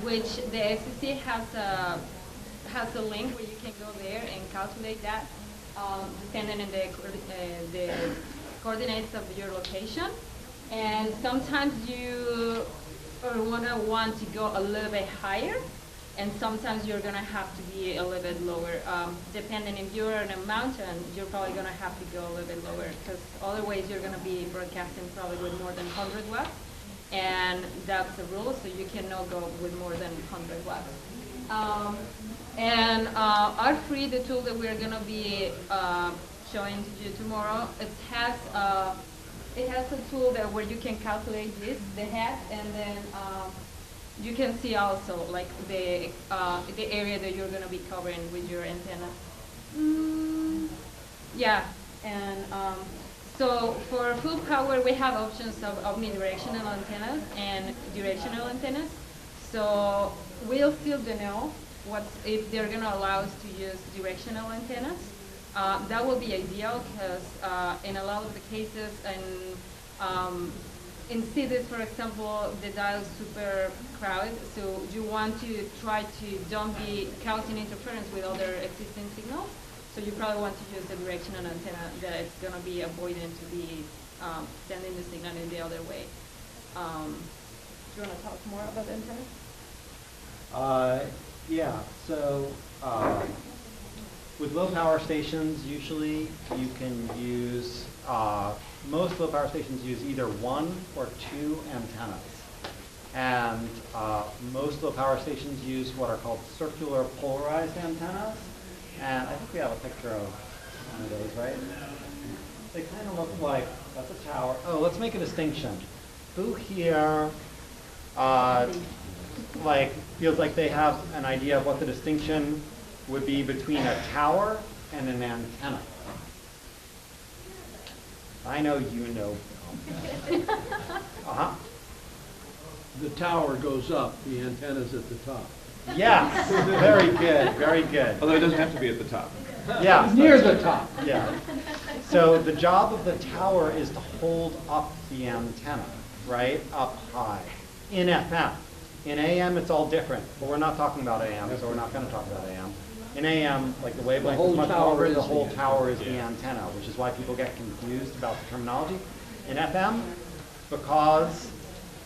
which the FCC has a link where you can go there and calculate that. Depending on the coordinates of your location, and sometimes you want to go a little bit higher, and sometimes you're gonna have to be a little bit lower. Depending if you're on a mountain, you're probably gonna have to go a little bit lower, because otherwise you're gonna be broadcasting probably with more than 100 watts, and that's the rule. So you cannot go with more than 100 watts. And R3, the tool that we're going to be showing to you tomorrow, it has a tool that where you can calculate the head, and then you can see also like the area that you're going to be covering with your antenna. Yeah, and so for full power, we have options of omnidirectional antennas and directional antennas. So we'll still don't know if they're going to allow us to use directional antennas. That will be ideal, because in a lot of the cases, in cities, for example, the dial is super crowded, so you want to try to don't be causing interference with other existing signals. So you probably want to use the directional antenna that it's going to be avoiding to be sending the signal in the other way. Do you want to talk more about the antenna? Yeah, so with low power stations, usually you can use, most low power stations use either 1 or 2 antennas. And most low power stations use what are called circular polarized antennas. And I think we have a picture of one of those, right? They kind of look like, that's a tower. Oh, let's make a distinction. Who here feels like they have an idea of what the distinction would be between a tower and an antenna? I know you know Uh-huh. The tower goes up, the antenna's at the top. Yes, very good, very good. Although it doesn't have to be at the top. Yeah. Near the top. Yeah. So the job of the tower is to hold up the antenna, right, up high, in FM. In AM, it's all different, but we're not talking about AM, so we're not going to talk about AM. In AM, like the wavelength is much longer, the whole tower is the antenna, which is why people get confused about the terminology. In FM, because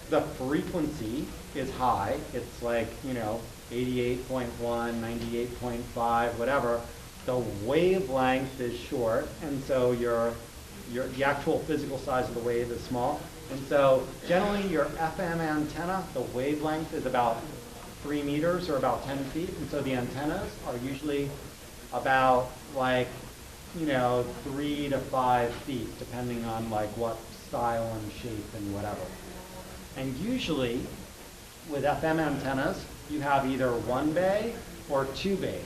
the frequency is high, it's like, 88.1, 98.5, whatever, the wavelength is short, and so the actual physical size of the wave is small. And so generally your FM antenna, the wavelength is about 3 meters or about 10 feet. And so the antennas are usually about 3 to 5 feet, depending on what style and shape and whatever. And usually with FM antennas, you have either 1 bay or 2 bays.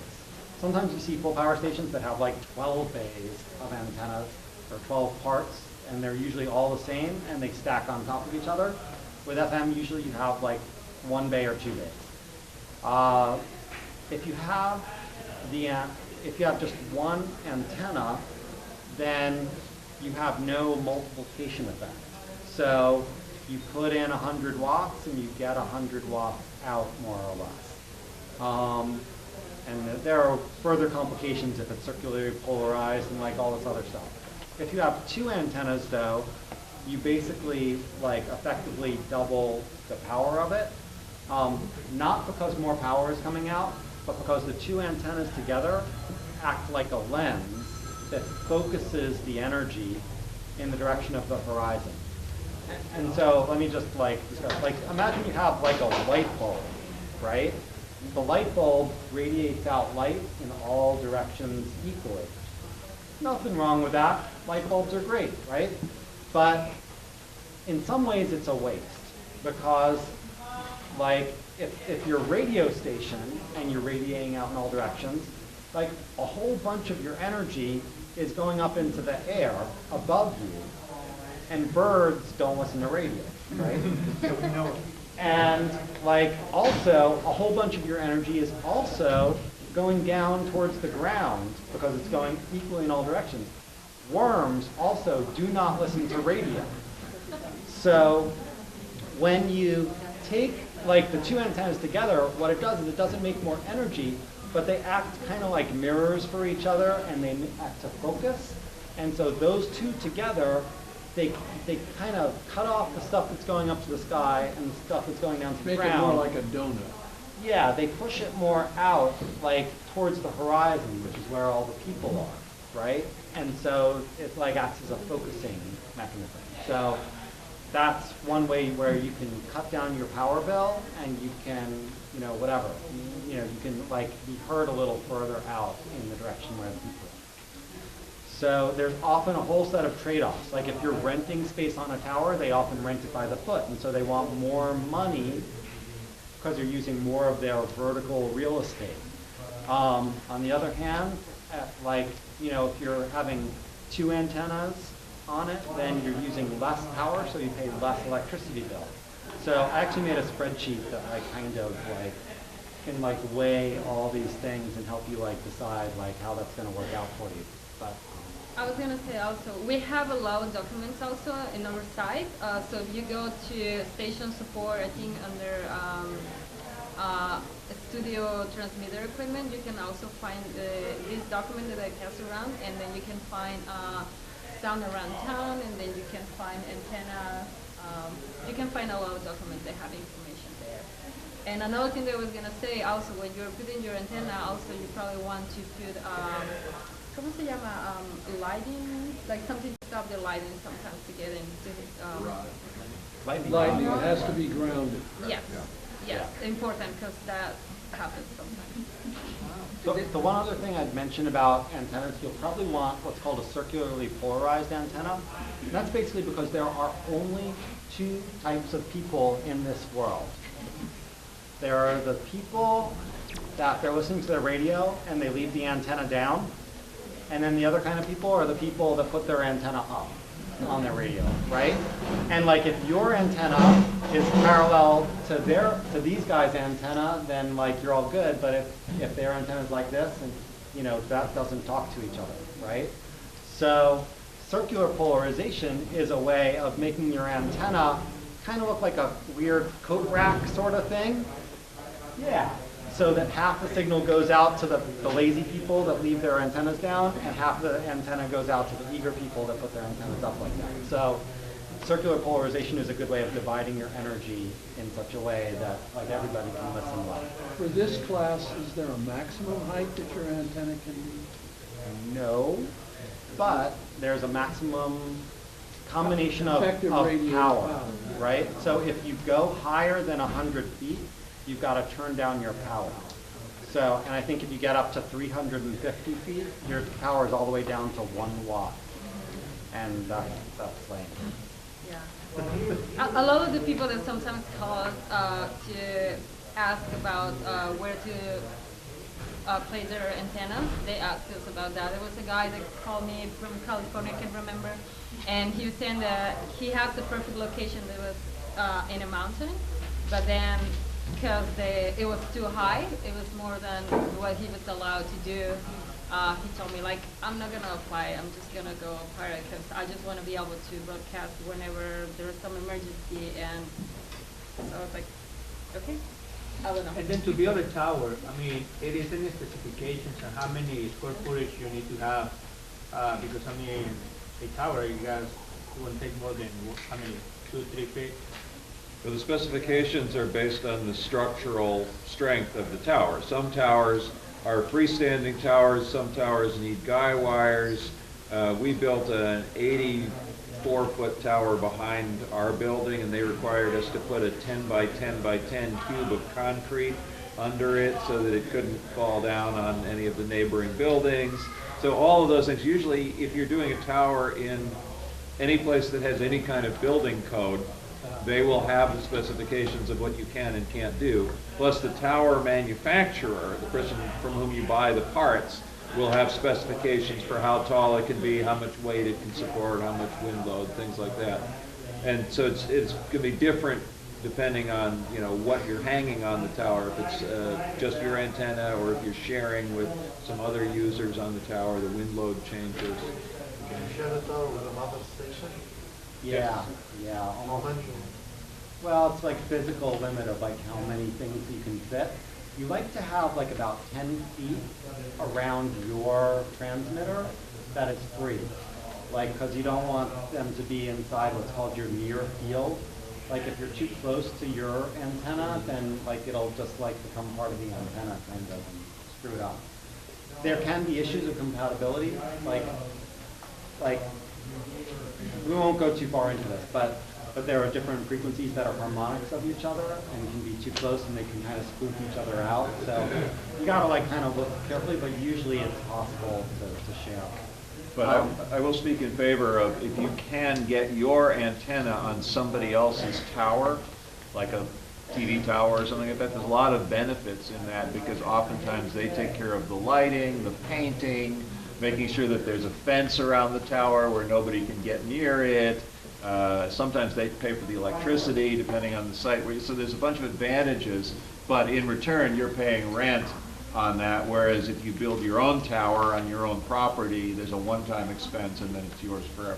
Sometimes you see full power stations that have 12 bays of antennas or 12 parts, and they're usually all the same and they stack on top of each other. With FM, usually you have 1 bay or 2 bays. If you have just one antenna, then you have no multiplication effect. So you put in 100 watts and you get 100 watts out, more or less. And there are further complications if it's circularly polarized and all this other stuff. If you have 2 antennas, though, you basically effectively double the power of it. Not because more power is coming out, but because the 2 antennas together act like a lens that focuses the energy in the direction of the horizon. And so let me just discuss. Imagine you have a light bulb, right? The light bulb radiates out light in all directions equally. Nothing wrong with that. Light bulbs are great, right? But in some ways it's a waste, because if you're a radio station and you're radiating out in all directions, a whole bunch of your energy is going up into the air above you, and birds don't listen to radio, right? And also a whole bunch of your energy is also going down towards the ground because it's going equally in all directions. Worms also do not listen to radio. So when you take the 2 antennas together, what it does is it doesn't make more energy, but they act kind of like mirrors for each other, and they act to focus. And so those 2 together, they kind of cut off the stuff that's going up to the sky and the stuff that's going down to the ground. Make it more like a donut. Yeah, they push it more out, towards the horizon, which is where all the people are, right? And so it acts as a focusing mechanism. So that's one way where you can cut down your power bill, and you can, whatever. You can be heard a little further out in the direction where the people are. So there's often a whole set of trade-offs. If you're renting space on a tower, they often rent it by the foot, and so they want more money because you're using more of their vertical real estate. On the other hand, if you're having 2 antennas on it, then you're using less power, so you pay less electricity bill. So I actually made a spreadsheet that can weigh all these things and help you decide how that's going to work out for you. But I was going to say also, we have a lot of documents also in our site. So if you go to station support, I think under studio transmitter equipment, you can also find this document that I pass around, and then you can find sound around town, and then you can find antenna. You can find a lot of documents that have information there. And another thing that I was going to say also, when you're putting your antenna, also you probably want to put ¿cómo se llama? Lighting, something to stop the lighting sometimes to get into Lightning, it has to be grounded. Yes, yes, important, because that happens sometimes. So the one other thing I'd mention about antennas, you'll probably want what's called a circularly polarized antenna. And that's basically because there are only 2 types of people in this world. There are the people that they're listening to their radio and they leave the antenna down. And then the other kind of people are the people that put their antenna up. on their radio, right? And like if your antenna is parallel to these guys' antenna, then like you're all good. But if their antenna is like this, and you know that doesn't talk to each other, right? So circular polarization is a way of making your antenna kind of look like a weird coat rack sort of thing. Yeah. So that half the signal goes out to the lazy people that leave their antennas down, and half the antenna goes out to the eager people that put their antennas up like that. So circular polarization is a good way of dividing your energy in such a way that like everybody can listen well. For this class, is there a maximum height that your antenna can be? No, but there's a maximum combination of radio power, right? So if you go higher than 100 feet, you've got to turn down your power. So, and I think if you get up to 350 feet, your power is all the way down to 1 watt. And that's lame. Yeah. A lot of the people that sometimes call us to ask about where to place their antennas, they ask us about that. There was a guy that called me from California, I can remember, and he was saying that he has the perfect location that was in a mountain, but then because it was too high, it was more than what he was allowed to do. He told me, like, I'm not going to apply, I'm just going to go pirate because I just want to be able to broadcast whenever there's some emergency. And so I was like, okay, I don't know. And then to build a tower, I mean, it is in the specifications and how many square footage you need to have. Because, I mean, a tower, you guys wouldn't take more than, how many, 2 or 3 feet? Well, the specifications are based on the structural strength of the tower. Some towers are freestanding towers, some towers need guy wires. We built an 84-foot tower behind our building, and they required us to put a 10 by 10 by 10 cube of concrete under it so that it couldn't fall down on any of the neighboring buildings. So all of those things, usually if you're doing a tower in any place that has any kind of building code, they will have the specifications of what you can and can't do. Plus the tower manufacturer, the person from whom you buy the parts, will have specifications for how tall it can be, how much weight it can support, how much wind load, things like that. And so it's going to be different depending on, you know, what you're hanging on the tower. If it's just your antenna, or if you're sharing with some other users on the tower, the wind load changes. Can you share the tower with another station? Yeah, yeah. Almost. Well, it's like physical limit of like how many things you can fit. You like to have like about 10 feet around your transmitter that is free. Like, because you don't want them to be inside what's called your near field. Like if you're too close to your antenna, then like it'll just like become part of the antenna kind of and screw it up. There can be issues of compatibility, like we won't go too far into this, but there are different frequencies that are harmonics of each other and can be too close and they can kind of spook each other out. So you gotta like kind of look carefully, but usually it's possible to share. But I will speak in favor of, if you can get your antenna on somebody else's tower, like a TV tower or something like that, there's a lot of benefits in that, because oftentimes they take care of the lighting, the painting, making sure that there's a fence around the tower where nobody can get near it. Sometimes they pay for the electricity depending on the site. So there's a bunch of advantages, but in return you're paying rent on that, whereas if you build your own tower on your own property, there's a one-time expense and then it's yours forever.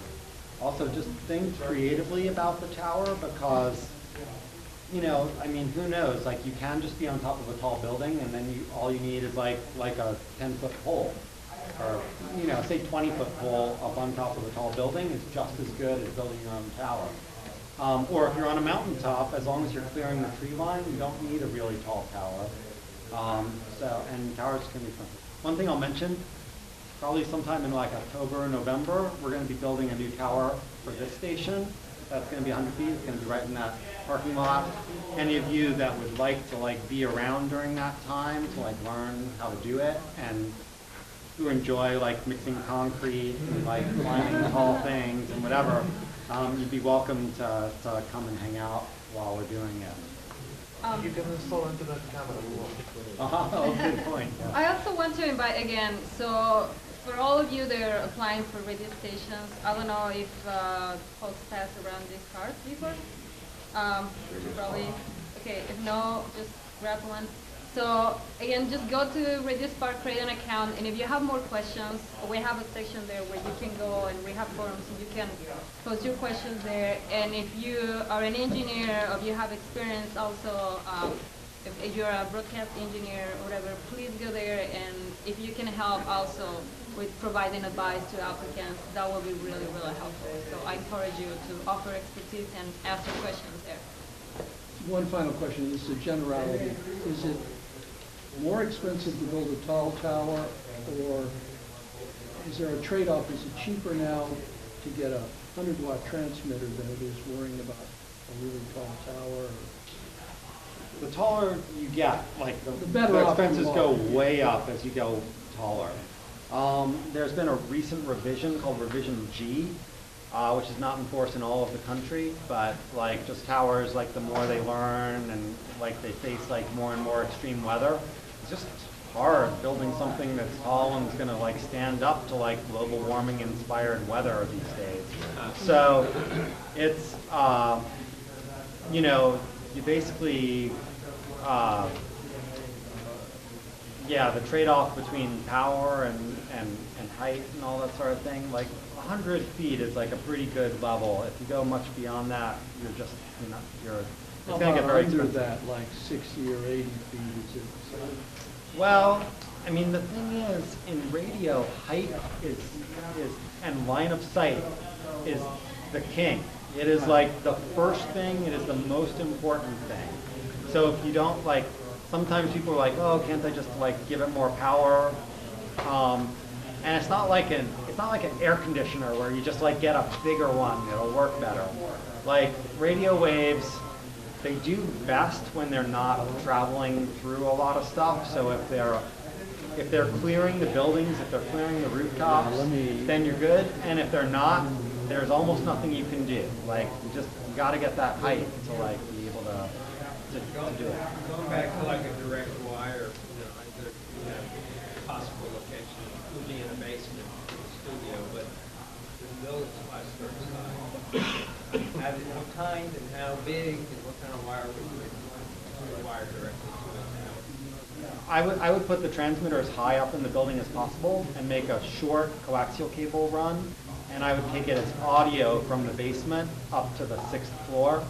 Also, just think creatively about the tower, because, you know, I mean, who knows? Like, you can just be on top of a tall building, and then all you need is like a 10-foot pole, or, you know, say 20-foot pole up on top of a tall building is just as good as building your own tower. Or if you're on a mountaintop, as long as you're clearing the tree line, you don't need a really tall tower. And towers can be fun. One thing I'll mention, probably sometime in like October or November, we're going to be building a new tower for this station. That's going to be 100 feet. It's going to be right in that parking lot. Any of you that would like to like be around during that time to like learn how to do it, and who enjoy like mixing concrete and like climbing tall things and whatever, you'd be welcome to come and hang out while we're doing it. You can install internet camera. Oh, good point. Yeah. I also want to invite again, so for all of you that are applying for radio stations, I don't know if folks pass around these cards before. Probably. Okay, if no, just grab one. So again, just go to Radio Spark, create an account, and if you have more questions, we have a section there where you can go, and we have forums, and you can post your questions there. And if you are an engineer, or you have experience also, if you're a broadcast engineer or whatever, please go there, and if you can help also with providing advice to applicants, that will be really, really helpful. So I encourage you to offer expertise and ask your questions there. One final question, this is a generality. Is it more expensive to build a tall tower, or is there a trade-off? Is it cheaper now to get a 100-watt transmitter than it is worrying about a really tall tower? The taller you get, like the better off expenses you go are. way up as you go taller. There's been a recent revision called Revision G, which is not enforced in all of the country, but like just towers, like the more they learn and like they face like more and more extreme weather, it's just hard building something that's tall and is going to like stand up to like global warming inspired weather these days. So it's, you know, you basically, yeah, the trade-off between power and height and all that sort of thing, like 100 feet is like a pretty good level. If you go much beyond that, you're just, it's going to get very under expensive. that, like 60 or 80 feet, is it? Well, I mean, the thing is, in radio, height is and line of sight is the king. It is like the first thing, it is the most important thing. So if you don't like, sometimes people are like, oh, can't I just like give it more power? And it's not like an air conditioner where you just like get a bigger one, it'll work better. Like radio waves, they do best when they're not traveling through a lot of stuff. So if they're clearing the buildings, if they're clearing the rooftops, then you're good. And if they're not, there's almost nothing you can do. Like you got to get that height to like be able to do it. Going back to like a direct wire, possible location, would be in a basement studio, but the building's quite certain. What kind and how big and what kind of wire would you wire directly to it? I would put the transmitter as high up in the building as possible and make a short coaxial cable run, and I would take it as audio from the basement up to the 6th floor,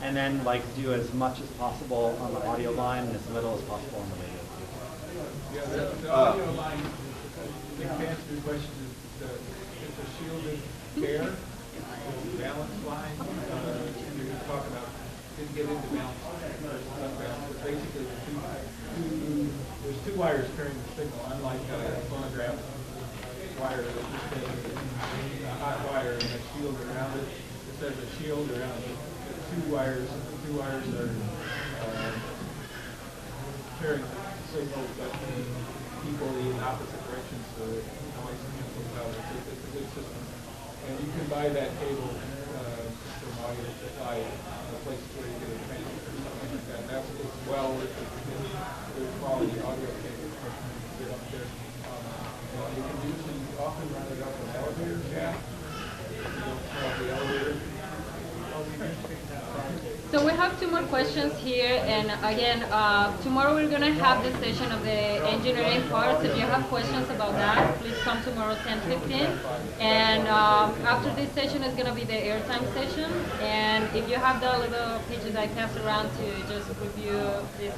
and then like do as much as possible on the audio line and as little as possible on the radio. Yeah, the audio line, the answer to the question is it's a shielded pair, balance line. You're talking about, didn't get into balance versus unbalanced, but basically there's two wires carrying the signal, unlike a phonograph wire that just has a hot wire and a shield around it. This has a shield around it. Two wires are carrying the signal, but equally in opposite directions, so it noise cancels out. It's a good system. And you can buy that cable from audio supply in places where you get a transmitter or something like that. That's as well with the good quality audio cable you get up there. You can usually often run it up an elevator shaft. You don't have the elevator. So we have two more questions here, and again, tomorrow we're going to have the session of the engineering part. So if you have questions about that, please come tomorrow 10:15. And after this session is going to be the airtime session. And if you have the little pages I passed around to just review this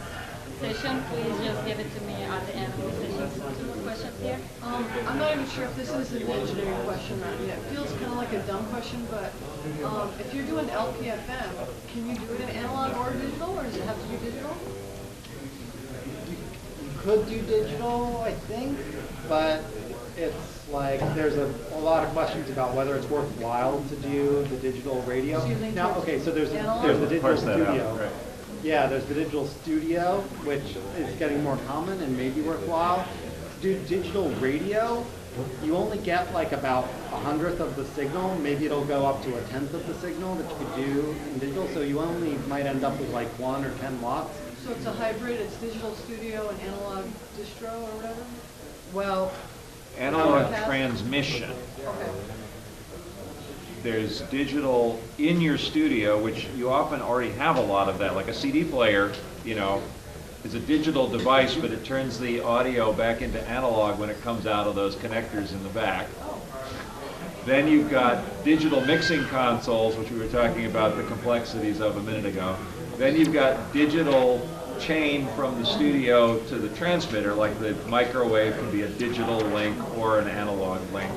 session, please just give it to me at the end of the session. So two more questions here. I'm not even sure if this is an engineering question or not. It feels kind of like a dumb question, but if you're doing LPFM, can you do it in analog or digital, or does it have to be digital? You could do digital, I think, but it's like there's a lot of questions about whether it's worthwhile to do the digital radio. So you think Now, it's okay, so there's the digital Parse that out, studio. right. Yeah, there's the digital studio, which is getting more common and may be worthwhile. To do digital radio, you only get like about 1/100th of the signal. Maybe it'll go up to 1/10 of the signal that you could do in digital. So you only might end up with like 1 or 10 watts. So it's a hybrid, it's digital studio and analog distro or whatever? Well, analog transmission. There's digital in your studio, which you often already have a lot of that. Like a CD player, you know, is a digital device, but it turns the audio back into analog when it comes out of those connectors in the back. Then you've got digital mixing consoles, which we were talking about the complexities of a minute ago. Then you've got digital chain from the studio to the transmitter, like the microwave can be a digital link or an analog link.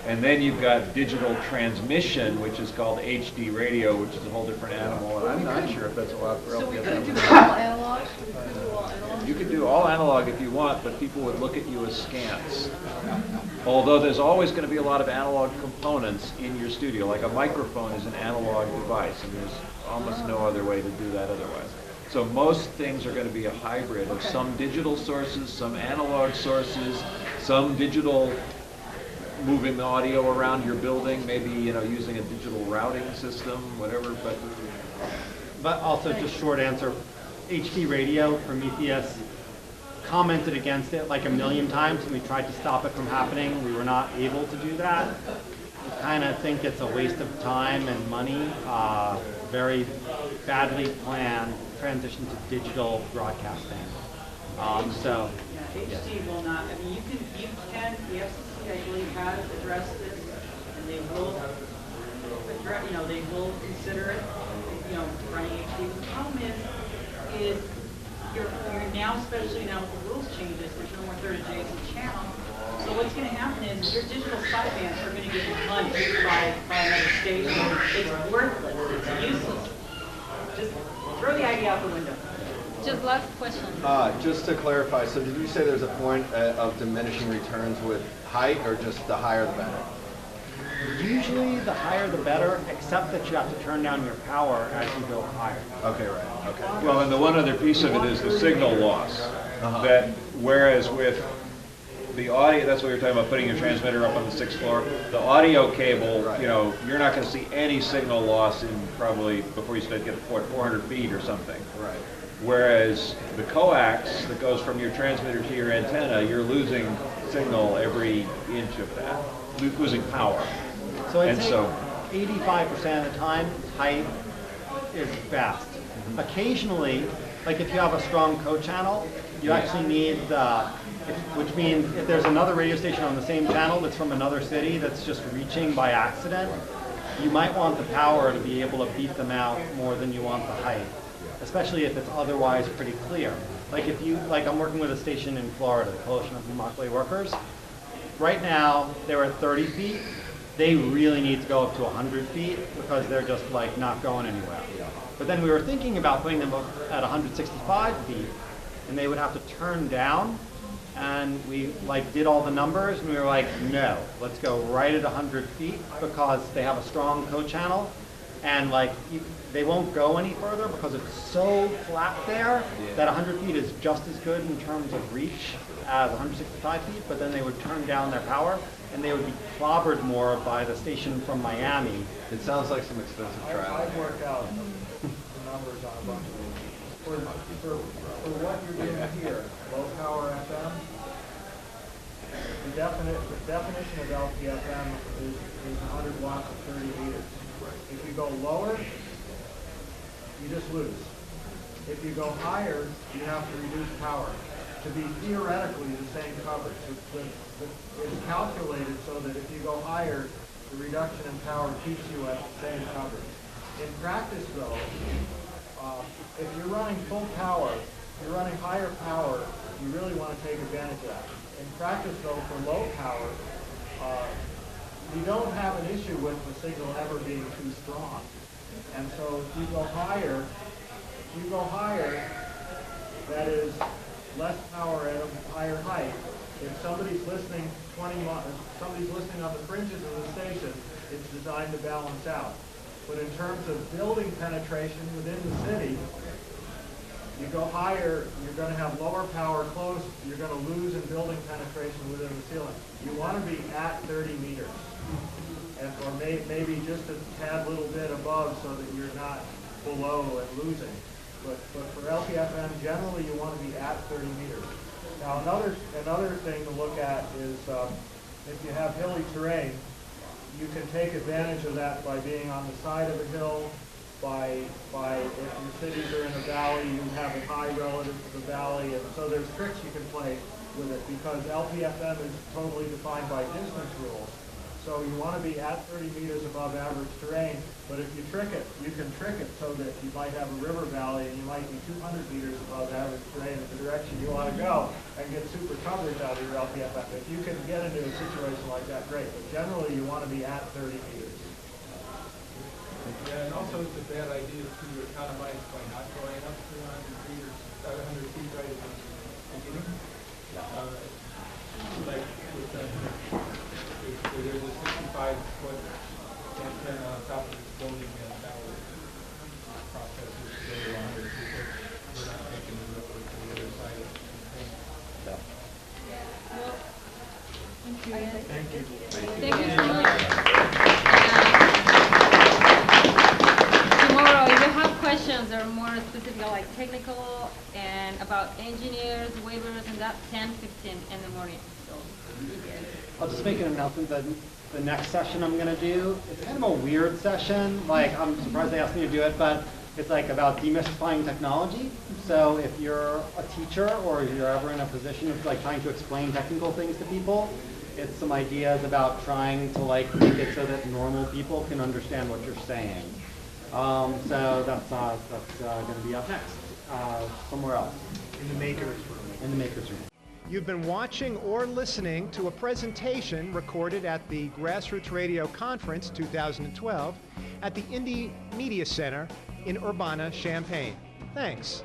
And then you've got digital transmission, which is called HD radio, which is a whole different animal. And I'm not sure if that's allowed for So we LPFM. could do all analog? We could do all analog? You can do all analog if you want, but people would look at you as scants. Although there's always going to be a lot of analog components in your studio, like a microphone is an analog device, and there's almost no other way to do that otherwise. So most things are going to be a hybrid of some digital sources, some analog sources, some digital moving the audio around your building, maybe, you know, using a digital routing system, whatever, But also, just short answer, HD radio, Prometheus commented against it like a million times, and we tried to stop it from happening. We were not able to do that. We kind of think it's a waste of time and money. Very badly planned transition to digital broadcasting. So, HD will not, I mean, the FCC, I believe, has addressed this, and they will, they will consider it, running HD. The problem is you're now, especially now with the rules changes, there's no more third adjacent channel. So what's going to happen is your digital sidebands are going to get punched by another station. It's worthless. It's useless. Just throw the idea out the window. Just last question. Just to clarify, so did you say there's a point of diminishing returns with height, or just the higher the better? usually the higher the better, except that you have to turn down your power as you go higher. Okay, right. Okay. Well, and the one other piece of it is the signal loss. That whereas with the audio, that's what you're talking about, putting your transmitter up on the 6th floor. The audio cable, you know, you're not going to see any signal loss in probably before you start to get 400 feet or something. Right. Whereas the coax that goes from your transmitter to your antenna, you're losing signal every inch of that, losing power. So I'd say 85% of the time, height is best. Occasionally, like if you have a strong co-channel, you actually need which means if there's another radio station on the same channel that's from another city that's just reaching by accident, you might want the power to be able to beat them out more than you want the height, especially if it's otherwise pretty clear. Like if you, like I'm working with a station in Florida, the Coalition of Immokalee Workers. Right now, they're at 30 feet. They really need to go up to 100 feet because they're just like not going anywhere. But then we were thinking about putting them up at 165 feet, and they would have to turn down. And we like did all the numbers, and we were like, no, let's go right at 100 feet because they have a strong co-channel, and like they won't go any further because it's so flat there that 100 feet is just as good in terms of reach as 165 feet. But then they would turn down their power, and they would be clobbered more by the station from Miami. It sounds like some expensive travel. I've worked out the numbers on a bunch of these. For what you're doing here, low power FM, the definition of LPFM is 100 watts of 30 meters. If you go lower, you just lose. If you go higher, you have to reduce power to be theoretically the same coverage. It's calculated so that if you go higher, the reduction in power keeps you at the same coverage. In practice, though, if you're running full power, if you're running higher power, you really want to take advantage of that. In practice, though, for low power, you don't have an issue with the signal ever being too strong. And so if you go higher, that is less power at a higher height. If somebody's listening somebody's listening on the fringes of the station, it's designed to balance out. But in terms of building penetration within the city, you go higher, you're going to have lower power close, you're going to lose in building penetration within the ceiling. You want to be at 30 meters, or maybe just a tad little bit above so that you're not below and losing. But for LPFM, generally you want to be at 30 meters. Now another thing to look at is if you have hilly terrain, you can take advantage of that by being on the side of a hill, by if your cities are in a valley, you have it high relative to the valley, and so there's tricks you can play with it because LPFM is totally defined by distance rules. So you want to be at 30 meters above average terrain, but if you trick it, you can trick it so that you might have a river valley and you might be 200 meters above average terrain in the direction you want to go and get super coverage out of your LPFM. If you can get into a situation like that, great. But generally, you want to be at 30 meters. Yeah, and also it's a bad idea to economize by not going up to 100 feet or 100 feet right at the beginning. Like with there's a 65-foot antenna on top of this building tower process is to go to 100 feet. We're not making the river to the other side of the thing. Thank you. Thank you. Thank you so much. Tomorrow, if you have questions that are more specific, like technical and about engineers, waivers, and that 10:15 in the morning. So, I'll just make an announcement that the next session I'm going to do, it's kind of a weird session. Like, I'm surprised they asked me to do it, but it's like about demystifying technology. So if you're a teacher or if you're ever in a position of like trying to explain technical things to people, it's some ideas about trying to like make it so that normal people can understand what you're saying. So that's going to be up next, somewhere else. In the makers room. In the makers room. You've been watching or listening to a presentation recorded at the Grassroots Radio Conference 2012 at the Indie Media Center in Urbana-Champaign. Thanks.